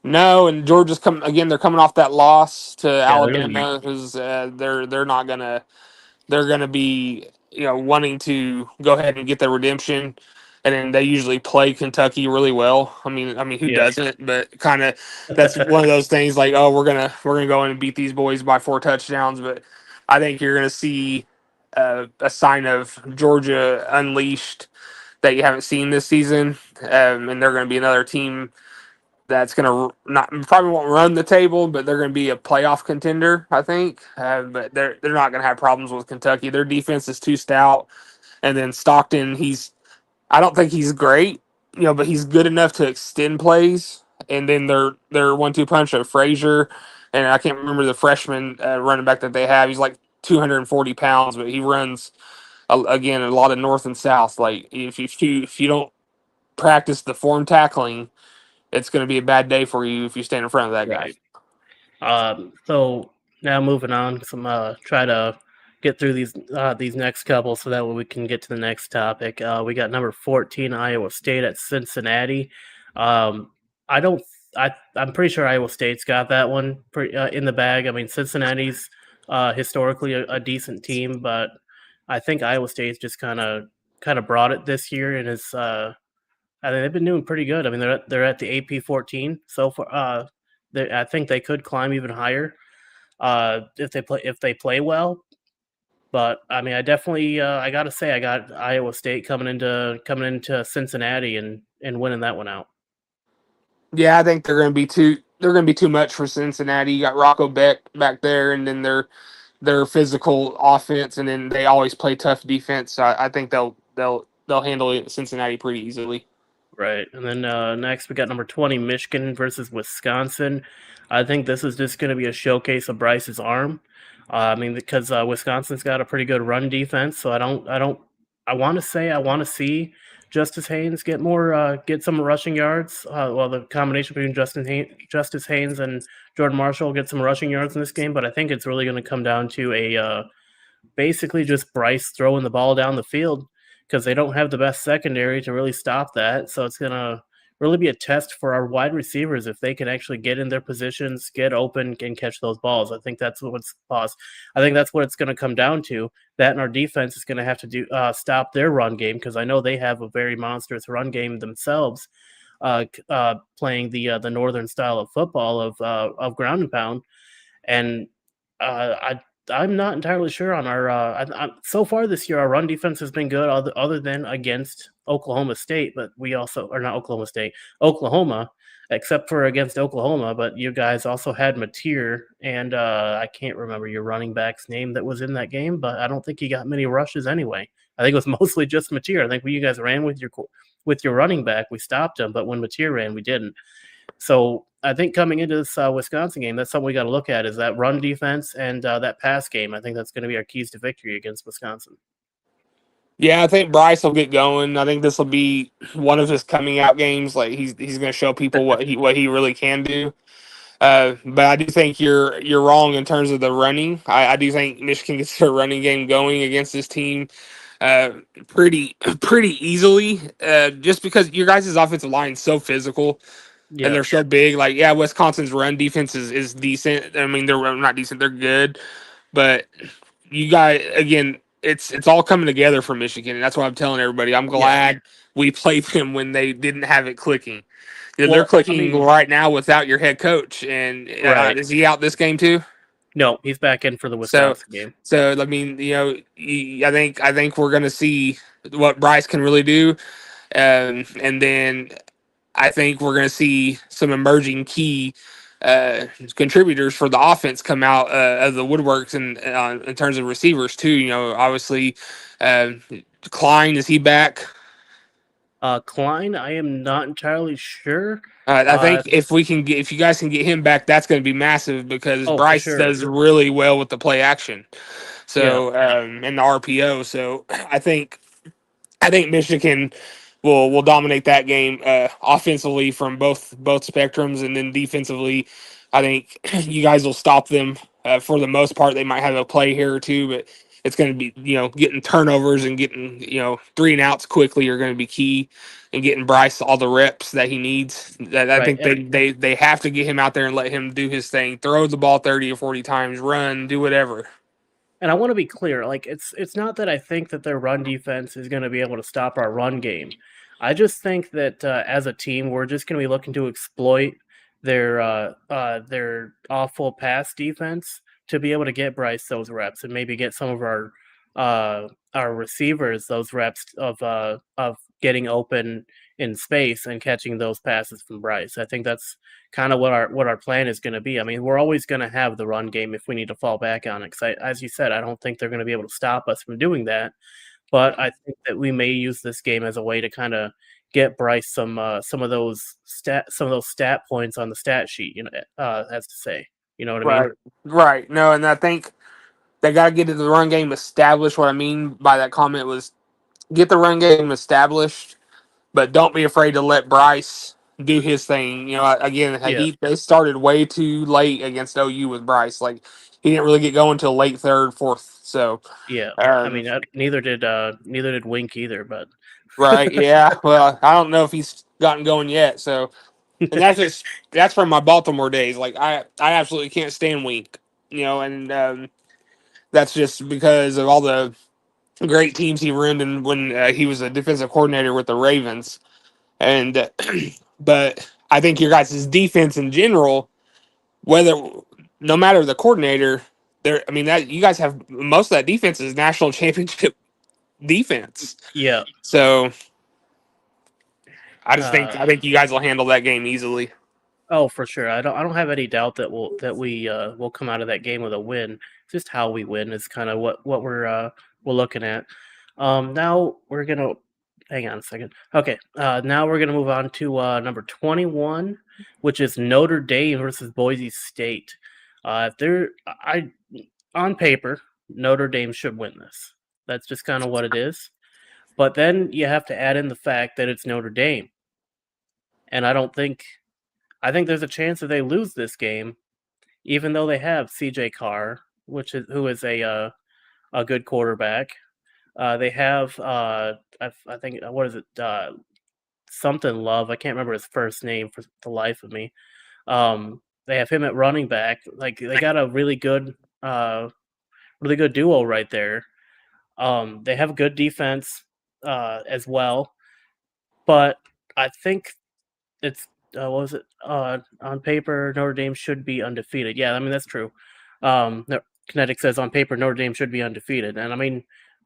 Speaker 2: no, and Georgia's come again. They're coming off that loss to
Speaker 1: Yeah, they're going to be.
Speaker 2: Alabama, who's they're not gonna they're gonna be wanting to go ahead and get their redemption. And then they usually play Kentucky really well. I mean, who
Speaker 1: Yeah.
Speaker 2: doesn't? But kind of, that's one of those things. Like, oh, we're gonna go in and beat these boys by 4 touchdowns. But I think you're gonna see a sign of Georgia unleashed that you haven't seen this season, and they're going to be another team that's going to not probably won't run the table, but they're going to be a playoff contender, I think. But they're not going to have problems with Kentucky. Their defense is too stout, and then Stockton, I don't think he's great, but he's good enough to extend plays. And then their 1-2 punch of Frazier and I can't remember the freshman running back that they have. He's like 240 pounds, but he runs again a lot of north and south. Like if you don't practice the form tackling, it's going to be a bad day for you if you stand in front of that guy.
Speaker 1: Right. So now moving on, try to get through these next couple so that way we can get to the next topic. We got number 14, Iowa State at Cincinnati. Um, I don't. I'm pretty sure Iowa State's got that one in the bag. I mean, Cincinnati's historically a decent team, but I think Iowa State's just kind of brought it this year and is. I think they've been doing pretty good. I mean, they're at the AP 14 so far. I think they could climb even higher if they play well. But I mean, I definitely I got to say I got Iowa State coming into Cincinnati and winning that one out.
Speaker 2: Yeah, I think they're going to be too much for Cincinnati. You got Rocco Beck back there, and then their physical offense, and then they always play tough defense. So I think they'll handle Cincinnati pretty easily.
Speaker 1: Right. And then next, we got number 20, Michigan versus Wisconsin. I think this is just going to be a showcase of Bryce's arm. I mean, because Wisconsin's got a pretty good run defense, so I want to see Justice Haynes get some rushing yards. Well, the combination between Justice Haynes and Jordan Marshall get some rushing yards in this game, but I think it's really going to come down to basically just Bryce throwing the ball down the field because they don't have the best secondary to really stop that. So it's going to really be a test for our wide receivers if they can actually get in their positions, get open, and catch those balls. I think that's what it's going to come down to. That and our defense is going to have to stop their run game because I know they have a very monstrous run game themselves, playing the northern style of football of ground and pound. And I'm not entirely sure on our. So far this year, our run defense has been good, other than against Oklahoma State. But we also, or not Oklahoma State, Oklahoma, except for against Oklahoma. But you guys also had Mateer, and I can't remember your running back's name that was in that game. But I don't think he got many rushes anyway. I think it was mostly just Mateer. I think when you guys ran with your running back, we stopped him, but when Mateer ran, we didn't. So I think coming into this Wisconsin game, that's something we got to look at is that run defense and that pass game. I think that's going to be our keys to victory against Wisconsin.
Speaker 2: Yeah, I think Bryce will get going. I think this will be one of his coming out games. Like he's going to show people what he really can do. But I do think you're wrong in terms of the running. I do think Michigan gets their running game going against this team uh, pretty easily. Just because your guys' offensive line is so physical and
Speaker 1: Yeah,
Speaker 2: they're so big. Like yeah, Wisconsin's run defense is decent. I mean they're not decent. They're good, but you guys again. It's all coming together for Michigan, and that's what I'm telling everybody. I'm
Speaker 1: yeah.
Speaker 2: glad we played them when they didn't have it clicking. Yeah, they're
Speaker 1: Well, I
Speaker 2: clicking
Speaker 1: mean,
Speaker 2: right now without your head coach. And
Speaker 1: right.
Speaker 2: is he out this game too?
Speaker 1: No, he's back in for the
Speaker 2: So,
Speaker 1: Wisconsin game.
Speaker 2: I mean, I think we're going to see what Bryce can really do, and then I think we're going to see some emerging key contributors for the offense come out of the woodworks and in terms of receivers too. Obviously, uh, Klein, is he back?
Speaker 1: Klein, I am not entirely sure.
Speaker 2: I think if you guys can get him back, that's going to be massive because
Speaker 1: Oh, for
Speaker 2: Bryce
Speaker 1: sure.
Speaker 2: does really well with the play action,
Speaker 1: Yeah,
Speaker 2: so and the RPO. So I think Michigan will dominate that game offensively from both spectrums, and then defensively, I think you guys will stop them for the most part. They might have a play here or two, but it's going to be getting turnovers and getting 3 and outs quickly are going to be key, and getting Bryce all the reps that he needs. That I
Speaker 1: right.
Speaker 2: think they have to get him out there and let him do his thing, throw the ball 30 or 40 times, run, do whatever.
Speaker 1: And I want to be clear, like it's not that I think that their run defense is going to be able to stop our run game. I just think that as a team, we're just going to be looking to exploit their awful pass defense to be able to get Bryce those reps and maybe get some of our receivers those reps of getting open in space and catching those passes from Bryce. I think that's kind of what our plan is going to be. I mean, we're always going to have the run game if we need to fall back on it. Because as you said, I don't think they're going to be able to stop us from doing that. But I think that we may use this game as a way to kind of get Bryce some of those stat points on the stat sheet. As to say. You know what I mean?
Speaker 2: Right. Right. No, and I think they got to get the run game established. What I mean by that comment was get the run game established, but don't be afraid to let Bryce do his thing. You know, again,
Speaker 1: Yeah,
Speaker 2: they started way too late against OU with Bryce. Like he didn't really get going until late third, fourth. So,
Speaker 1: yeah. I
Speaker 2: um,
Speaker 1: mean, neither did Wink either, but
Speaker 2: right, yeah. Well, I don't know if he's gotten going yet. So, and that's from my Baltimore days. Like I absolutely can't stand Wink. You know, and that's just because of all the great teams he ruined and when he was a defensive coordinator with the Ravens. And but I think your guys' defense in general, whether no matter the coordinator, there. I mean that you guys have most of that defense is national championship defense.
Speaker 1: yeah.
Speaker 2: So
Speaker 1: Uh,
Speaker 2: I think you guys will handle that game easily.
Speaker 1: oh, for sure. I don't have any doubt that we will come out of that game with a win. Just how we win is kind of what we're looking at. Now we're gonna hang on a second. Okay, now we're gonna move on to number 21, which is Notre Dame versus Boise State. If they're I on paper, Notre Dame should win this. That's just kind of what it is. But then you have to add in the fact that it's Notre Dame, and I think there's a chance that they lose this game, even though they have C.J. Carr, who is a good quarterback. They have I think what is it something Love. I can't remember his first name for the life of me. They have him at running back. Like they got a really good duo right there. They have a good defense as well, but I think it's what was it? On paper, Notre Dame should be undefeated. Yeah, I mean that's true. Kinetic says on paper Notre Dame should be undefeated, and I mean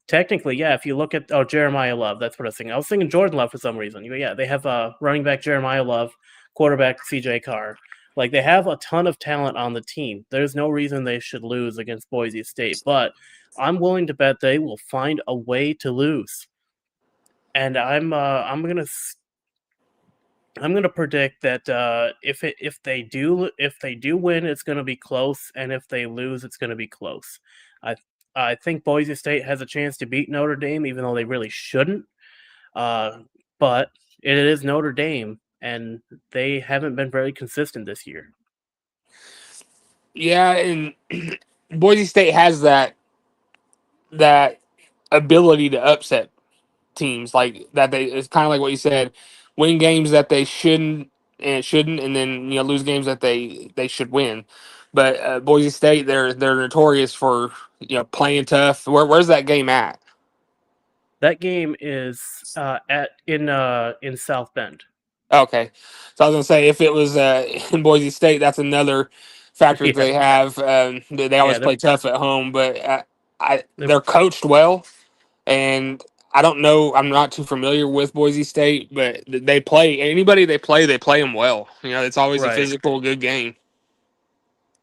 Speaker 1: technically, yeah. If you look at Jeremiah Love, that's what I was thinking. I was thinking Jordan Love for some reason. Yeah, they have running back Jeremiah Love, quarterback C.J. Carr. Like they have a ton of talent on the team. There's no reason they should lose against Boise State, but I'm willing to bet they will find a way to lose. And I'm gonna predict that if they do win, it's gonna be close, and if they lose, it's gonna be close. I I think Boise State has a chance to beat Notre Dame, even though they really shouldn't. Uh, but it is Notre Dame, and they haven't been very consistent this year.
Speaker 2: Yeah, and Boise State has that ability to upset teams like that. They it's kind of like what you said, win games that they shouldn't, and then lose games that they should win. But Boise State, they're notorious for playing tough. Where's that game at?
Speaker 1: That game is at in South Bend.
Speaker 2: Okay, so I was gonna say if it was in Boise State, that's another factor that
Speaker 1: Yeah,
Speaker 2: they have. They
Speaker 1: yeah,
Speaker 2: always play tough at home, but
Speaker 1: they're
Speaker 2: they're coached well. And I don't know. I'm not too familiar with Boise State, but they play anybody they play them well. It's always a
Speaker 1: right.
Speaker 2: physical, good game.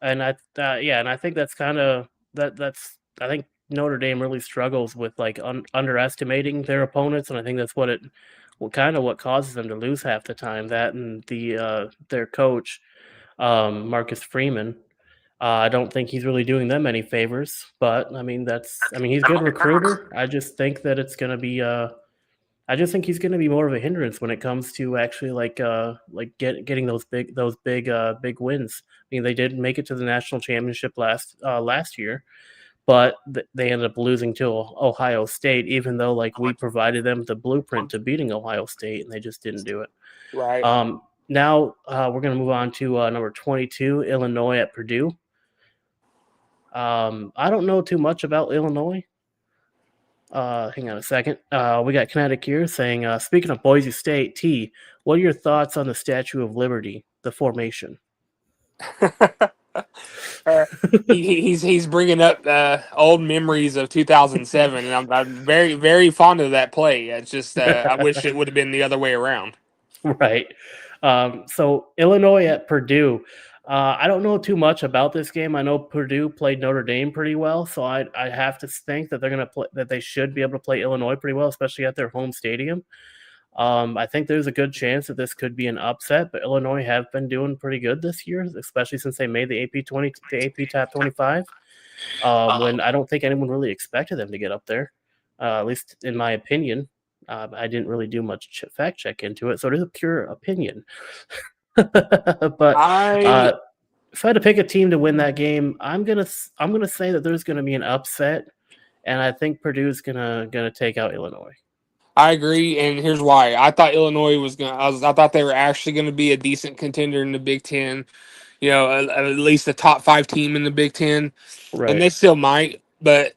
Speaker 1: And yeah, and I think that's kind of that's I think Notre Dame really struggles with like underestimating their opponents, and I think that's what causes them to lose half the time. That and their coach Marcus Freeman. I don't think he's really doing them any favors, but I mean he's a good recruiter. I just think that it's gonna be I just think he's going to be more of a hindrance when it comes to actually getting big wins. I mean, they did make it to the national championship last year, but they ended up losing to Ohio State, even though like we provided them the blueprint to beating Ohio State, and they just didn't do it.
Speaker 2: Right.
Speaker 1: Now we're going to move on to number 22, Illinois at Purdue. I don't know too much about Illinois. Hang on a second. We got Kinetic here saying, speaking of Boise State, T, what are your thoughts on the Statue of Liberty, the formation?
Speaker 2: Uh, he's bringing up old memories of 2007, and I'm very very fond of that play. It's just I wish it would have been the other way around.
Speaker 1: Right. So Illinois at Purdue. I don't know too much about this game. I know Purdue played Notre Dame pretty well, so I have to think that they're going to play that they should be able to play Illinois pretty well, especially at their home stadium. I think there's a good chance that this could be an upset, but Illinois have been doing pretty good this year, especially since they made the AP Top 25. When I don't think anyone really expected them to get up there, at least in my opinion. I didn't really do much fact check into it, so it is a pure opinion. But
Speaker 2: I
Speaker 1: if I had to pick a team to win that game, I'm gonna say that there's gonna be an upset, and I think Purdue's gonna take out Illinois.
Speaker 2: I agree, and here's why. I thought Illinois was gonna. I thought they were actually going to be a decent contender in the Big Ten. You know, at least a top 5 team in the Big Ten, and
Speaker 1: Right.
Speaker 2: they still might. But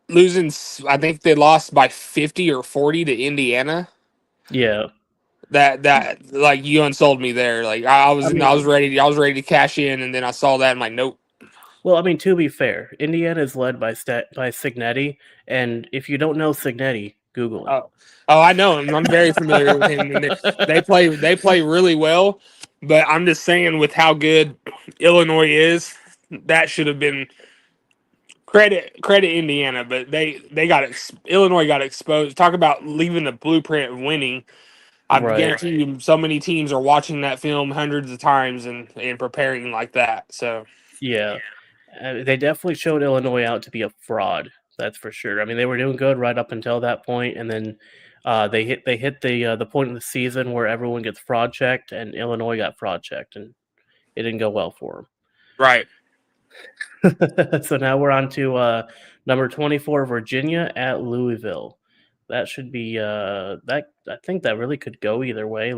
Speaker 2: losing, I think they lost by 50 or 40 to Indiana.
Speaker 1: Yeah.
Speaker 2: That like you unsold me there. Like I was
Speaker 1: I
Speaker 2: I
Speaker 1: mean,
Speaker 2: was ready to cash in, and then I saw that. I'm like, nope.
Speaker 1: well, I mean, to be fair, Indiana is led by Signetti, and if you don't know Signetti, Google
Speaker 2: Oh, I know him. I'm very familiar with him, and they play really well. But I'm just saying, with how good Illinois is, that should have been credit Indiana. But Illinois got exposed. Talk about leaving the blueprint of winning. I
Speaker 1: it. Right.
Speaker 2: guarantee you, so many teams are watching that film hundreds of times and preparing like that. So
Speaker 1: Yeah. They definitely showed Illinois out to be a fraud. That's for sure. I mean, they were doing good right up until that point, and then they hit the point in the season where everyone gets fraud checked, and Illinois got fraud checked, and it didn't go well for
Speaker 2: right.
Speaker 1: them. So now we're on to number 24, Virginia at Louisville. That should be that. I think that really could go either way,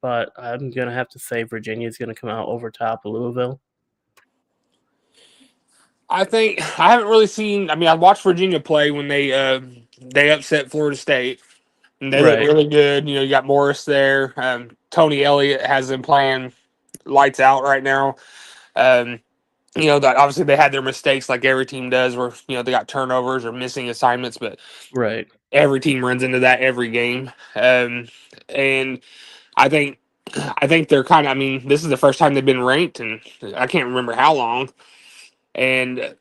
Speaker 1: but I'm gonna have to say Virginia is gonna come out over top of Louisville.
Speaker 2: I think I haven't really seen. I mean, I watched Virginia play when they upset Florida State, and they look
Speaker 1: Right.
Speaker 2: really good. You know, you got Morris there. Tony Elliott has them playing lights out right now. Um, you know, that obviously they had their mistakes like every team does, where they got turnovers or missing assignments, but
Speaker 1: Right.
Speaker 2: every team runs into that every game. And I think they're kind of. I mean, this is the first time they've been ranked, and I can't remember how long. And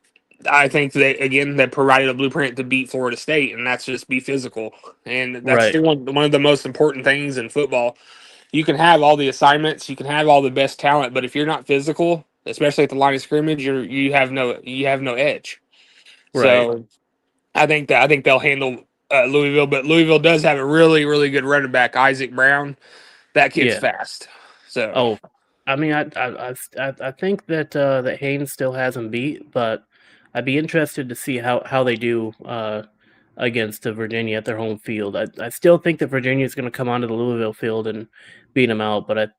Speaker 2: I think that provided a blueprint to beat Florida State, and that's just be physical. And that's
Speaker 1: Right.
Speaker 2: the one of the most important things in football. You can have all the assignments, you can have all the best talent, but if you're not physical, especially at the line of scrimmage, you have no edge.
Speaker 1: Right.
Speaker 2: So I think they'll handle Louisville, but Louisville does have a really really good running back, Isaac Brown. That kid's
Speaker 1: Yeah.
Speaker 2: fast. So
Speaker 1: Oh, I mean, I think that Haynes still has him beat, but I'd be interested to see how they do against Virginia at their home field. I still think that Virginia is going to come onto the Louisville field and beat them out, but it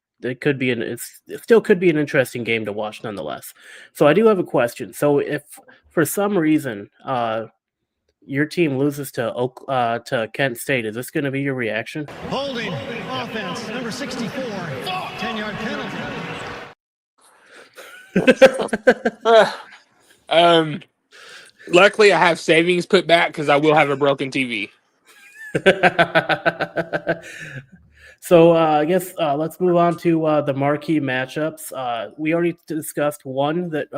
Speaker 1: still could be an interesting game to watch nonetheless. So I do have a question. So if for some reason your team loses to Kent State, is this going to be your reaction?
Speaker 3: Holding offense, number 64, 10-yard penalty.
Speaker 2: luckily I have savings put back because I will have a broken TV.
Speaker 1: So I guess let's move on to the marquee matchups. We already discussed one that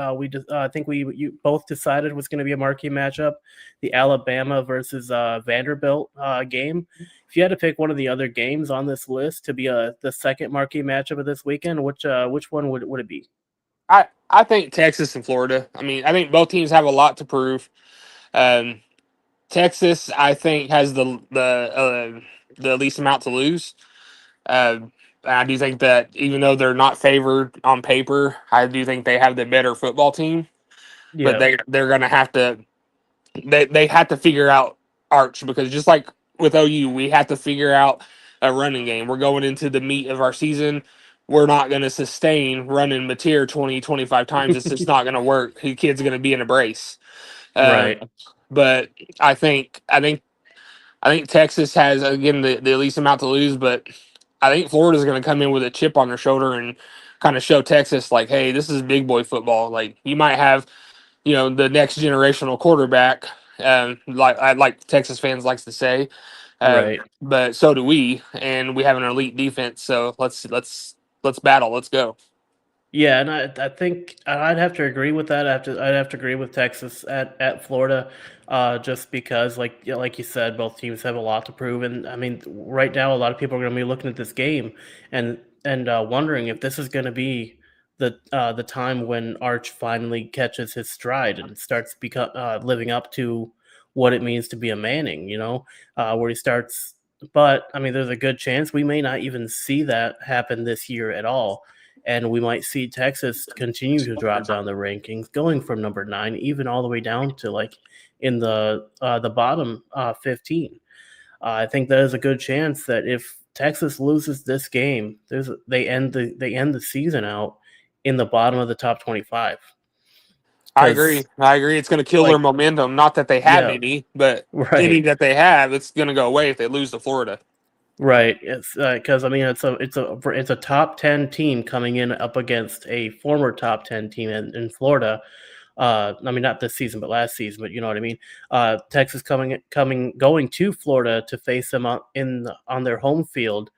Speaker 1: I think you both decided was going to be a marquee matchup, the Alabama versus Vanderbilt game. If you had to pick one of the other games on this list to be the second marquee matchup of this weekend, which one would it be?
Speaker 2: I think Texas and Florida. I mean, I think both teams have a lot to prove. Um, Texas, I think, has the least amount to lose. Uh, I do think that even though they're not favored on paper, I do think they have the better football team. But
Speaker 1: Yeah,
Speaker 2: they're gonna have to they have to figure out Arch, because just like with OU, we have to figure out a running game. We're going into the meat of our season. We're not going to sustain running Mateer 20, 25 times. It's just not going to work. The kid's going to be in a brace. Uh,
Speaker 1: right,
Speaker 2: but I think Texas has again the least amount to lose, but I think Florida's going to come in with a chip on their shoulder and kind of show Texas like, hey, this is big boy football. Like you might have the next generational quarterback, like Texas fans likes to say,
Speaker 1: right.
Speaker 2: but so do we, and we have an elite defense. So let's battle. Let's go.
Speaker 1: Yeah, and I think I'd have to agree with that. I'd have to agree with Texas at Florida, just because like you said, both teams have a lot to prove, and I mean, right now a lot of people are going to be looking at this game and wondering if this is going to be the time when Arch finally catches his stride and starts living up to what it means to be a Manning. Where he starts. But I mean, there's a good chance we may not even see that happen this year at all, and we might see Texas continue to drop down the rankings, going from number 9 even all the way down to in the bottom 15. I think there's a good chance that if Texas loses this game, they end the season out in the bottom of the top 25.
Speaker 2: I agree.
Speaker 1: Because
Speaker 2: I agree. It's going to kill their momentum. Not that they have
Speaker 1: yeah,
Speaker 2: any, but any
Speaker 1: right.
Speaker 2: that they have, it's going to go away if they lose to Florida.
Speaker 1: Right. It's because I mean it's a top 10 team coming in up against a former top 10 team in Florida. I mean not this season, but last season. But you know what I mean. Texas going to Florida to face them on their home field.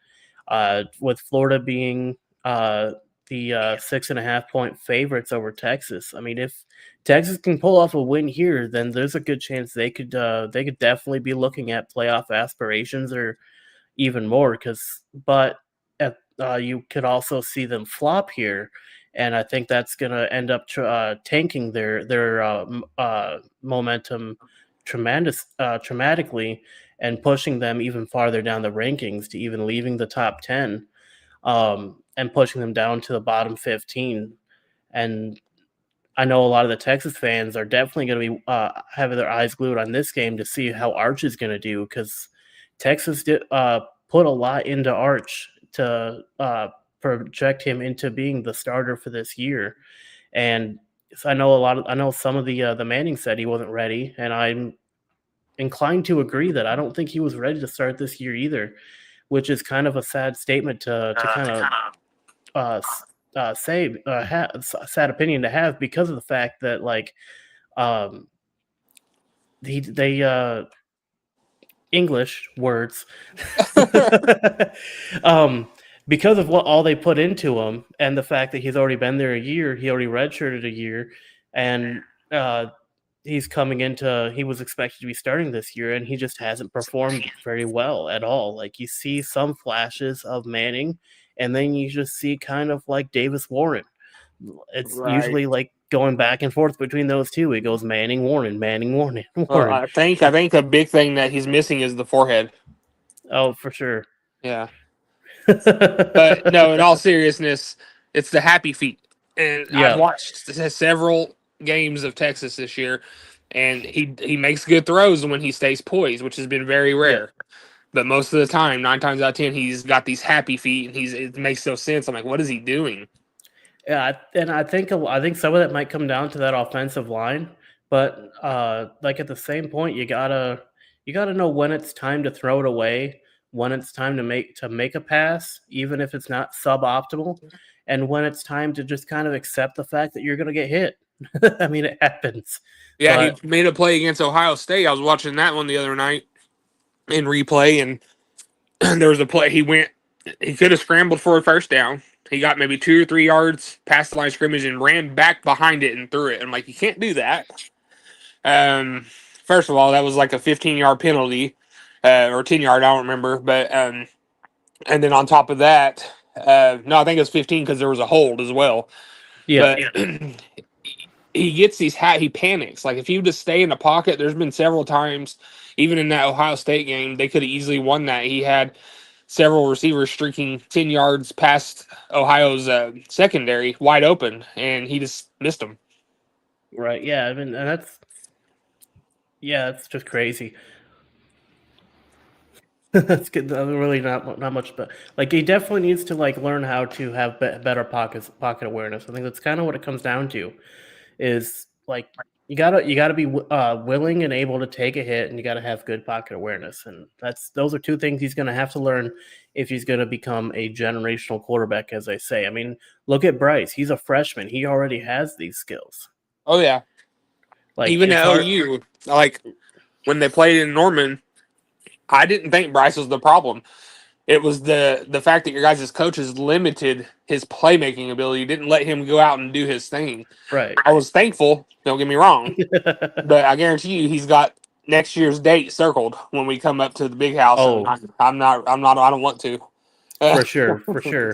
Speaker 1: With Florida being the 6.5 point favorites over Texas. I mean, if Texas can pull off a win here, then there's a good chance they could definitely be looking at playoff aspirations or even more you could also see them flop here, and I think that's going to end up tanking their momentum dramatically and pushing them even farther down the rankings to even leaving the top 10, and pushing them down to the bottom 15. And I know a lot of the Texas fans are definitely going to be having their eyes glued on this game to see how Arch is going to do, because Texas did put a lot into Arch to project him into being the starter for this year. And I know some of the Manning said he wasn't ready, and I'm inclined to agree that I don't think he was ready to start this year either, which is kind of a sad statement to kind of say sad opinion to have, because of the fact that um they English words um because of what all they put into him, and the fact that he's already been there a year, he already redshirted a year, and he was expected to be starting this year, and he just hasn't performed very well at all. Like, you see some flashes of Manning, and then you just see kind of like Davis Warren. It's
Speaker 2: Right.
Speaker 1: usually like going back and forth between those two. It goes Manning, Warren, Manning, Warren,
Speaker 2: Well,
Speaker 1: Warren.
Speaker 2: I think a big thing that he's missing is the forehead.
Speaker 1: Oh, for sure.
Speaker 2: Yeah. But no, in all seriousness, it's the happy feet. And I've
Speaker 1: Yeah.
Speaker 2: watched several games of Texas this year, and he makes good throws when he stays poised, which has been very
Speaker 1: Yeah.
Speaker 2: rare. But most of the time, 9 times out of 10, he's got these happy feet, and it makes no sense. I'm like, what is he doing?
Speaker 1: Yeah, and I think some of that might come down to that offensive line, but like at the same point, you gotta know when it's time to throw it away, when it's time to make a pass, even if it's not suboptimal, and when it's time to just kind of accept the fact that you're gonna get hit. I mean, it happens,
Speaker 2: Yeah, he
Speaker 1: but
Speaker 2: made a play against Ohio State. I was watching that one the other night in replay, and there was a play he could have scrambled for a first down. He got maybe 2 or 3 yards past the line of scrimmage and ran back behind it and threw it. I'm like, you can't do that. First of all, that was like a 15-yard penalty, or 10-yard, I don't remember. But and then on top of that, no, I think it was 15 because there was a hold as well.
Speaker 1: yeah,
Speaker 2: But he gets he panics. Like, if he would just stay in the pocket, there's been several times, even in that Ohio State game, they could have easily won that. He had several receivers streaking 10 yards past Ohio's secondary wide open, and he just missed them.
Speaker 1: right, yeah. I mean, and that's just crazy. That's good. Really, not much, but like he definitely needs to learn how to have better pocket awareness. I think that's kind of what it comes down to. Is like you gotta be willing and able to take a hit, and you gotta have good pocket awareness, and those are two things he's gonna have to learn if he's gonna become a generational quarterback, as I say. I mean, look at Bryce. He's a freshman. He already has these skills.
Speaker 2: Oh, yeah.
Speaker 1: Like,
Speaker 2: Even
Speaker 1: it's
Speaker 2: at
Speaker 1: hard.
Speaker 2: OU, like when they played in Norman, I didn't think Bryce was the problem. It was the fact that your guys' coaches limited his playmaking ability, didn't let him go out and do his thing.
Speaker 1: Right.
Speaker 2: I was thankful. Don't get me wrong, but I guarantee you, he's got next year's date circled when we come up to the big house.
Speaker 1: Oh.
Speaker 2: And I'm not. I don't want to.
Speaker 1: For sure.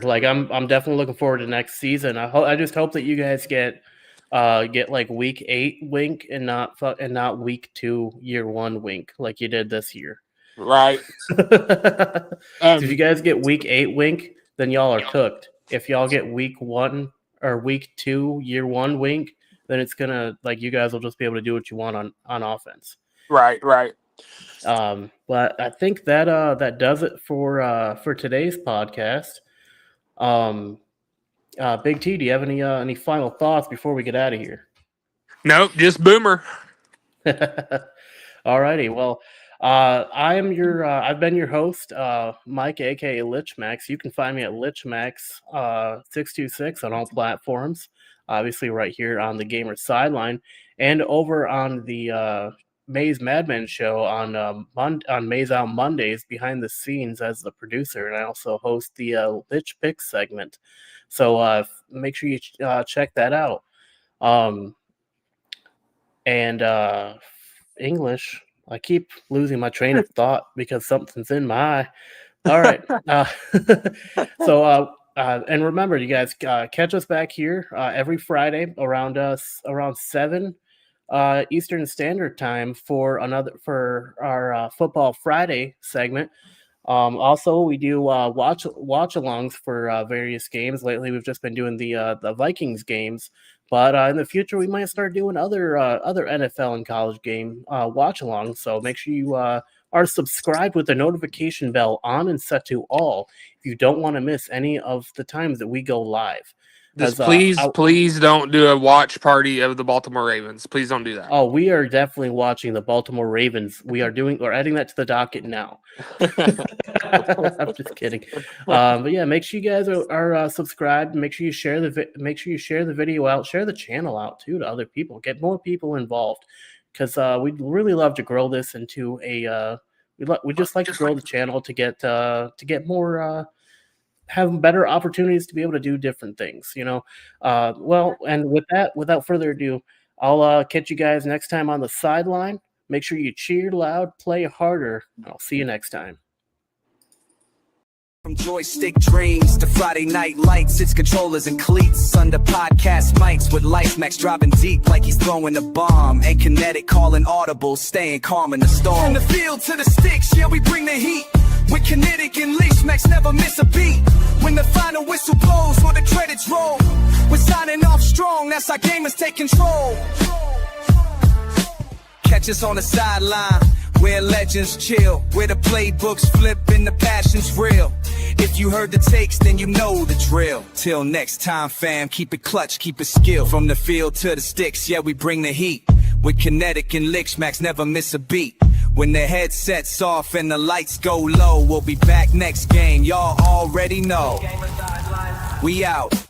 Speaker 1: Like I'm definitely looking forward to next season. I just hope that you guys get like week 8 wink and not week 2 year 1 wink like you did this year.
Speaker 2: Right.
Speaker 1: So if you guys get week 8 wink, then y'all are cooked. If y'all get week 1 or week 2 year 1 wink, then it's gonna like you guys will just be able to do what you want on offense.
Speaker 2: Right.
Speaker 1: But I think that does it for today's podcast. Big T, do you have any final thoughts before we get out of here?
Speaker 2: Nope, just Boomer.
Speaker 1: Alrighty, well, I've been your host, Mike, aka Lichmax. You can find me at Lichmax626 on all platforms. Obviously, right here on the Gamer Sideline, and over on the Maze Madman show on Maze Out Mondays behind the scenes as the producer, and I also host the Lich Picks segment. So make sure you check that out. And English. I keep losing my train of thought because something's in my eye. All right. And remember, you guys catch us back here every Friday around 7 Eastern Standard Time for our Football Friday segment. Also, we do watch-alongs for various games. Lately, we've just been doing the Vikings games. But in the future, we might start doing other NFL and college game watch-alongs. So make sure you are subscribed with the notification bell on and set to all if you don't want to miss any of the times that we go live.
Speaker 2: Please don't do a watch party of the Baltimore Ravens. Please don't do that.
Speaker 1: Oh, we are definitely watching the Baltimore Ravens. We're adding that to the docket now. I'm just kidding. But yeah, make sure you guys are subscribed. Make sure you share the video out. Share the channel out too to other people. Get more people involved because we'd really love to grow this into a. We just like to grow the channel to get more. Have better opportunities to be able to do different things, well, and with that, without further ado, I'll catch you guys next time on the sideline. Make sure you cheer loud, play harder. I'll see you next time.
Speaker 4: From joystick dreams to Friday night lights, it's controllers and cleats under podcast mics with Lichmax dropping deep like he's throwing a bomb, and Kinetic calling audible, staying calm in the storm. From the field to the sticks, yeah, we bring the heat. With Kinetic and Lichmax, never miss a beat. When the final whistle blows or the credits roll, we're signing off strong, that's our gamers take control. Catch us on the sideline, where legends chill, where the playbooks flip and the passion's real. If you heard the takes, then you know the drill. Till next time, fam, keep it clutch, keep it skill. From the field to the sticks, yeah, we bring the heat. With Kinetic and Lichmax, never miss a beat. When the headset's off and the lights go low, we'll be back next game, y'all already know. We out.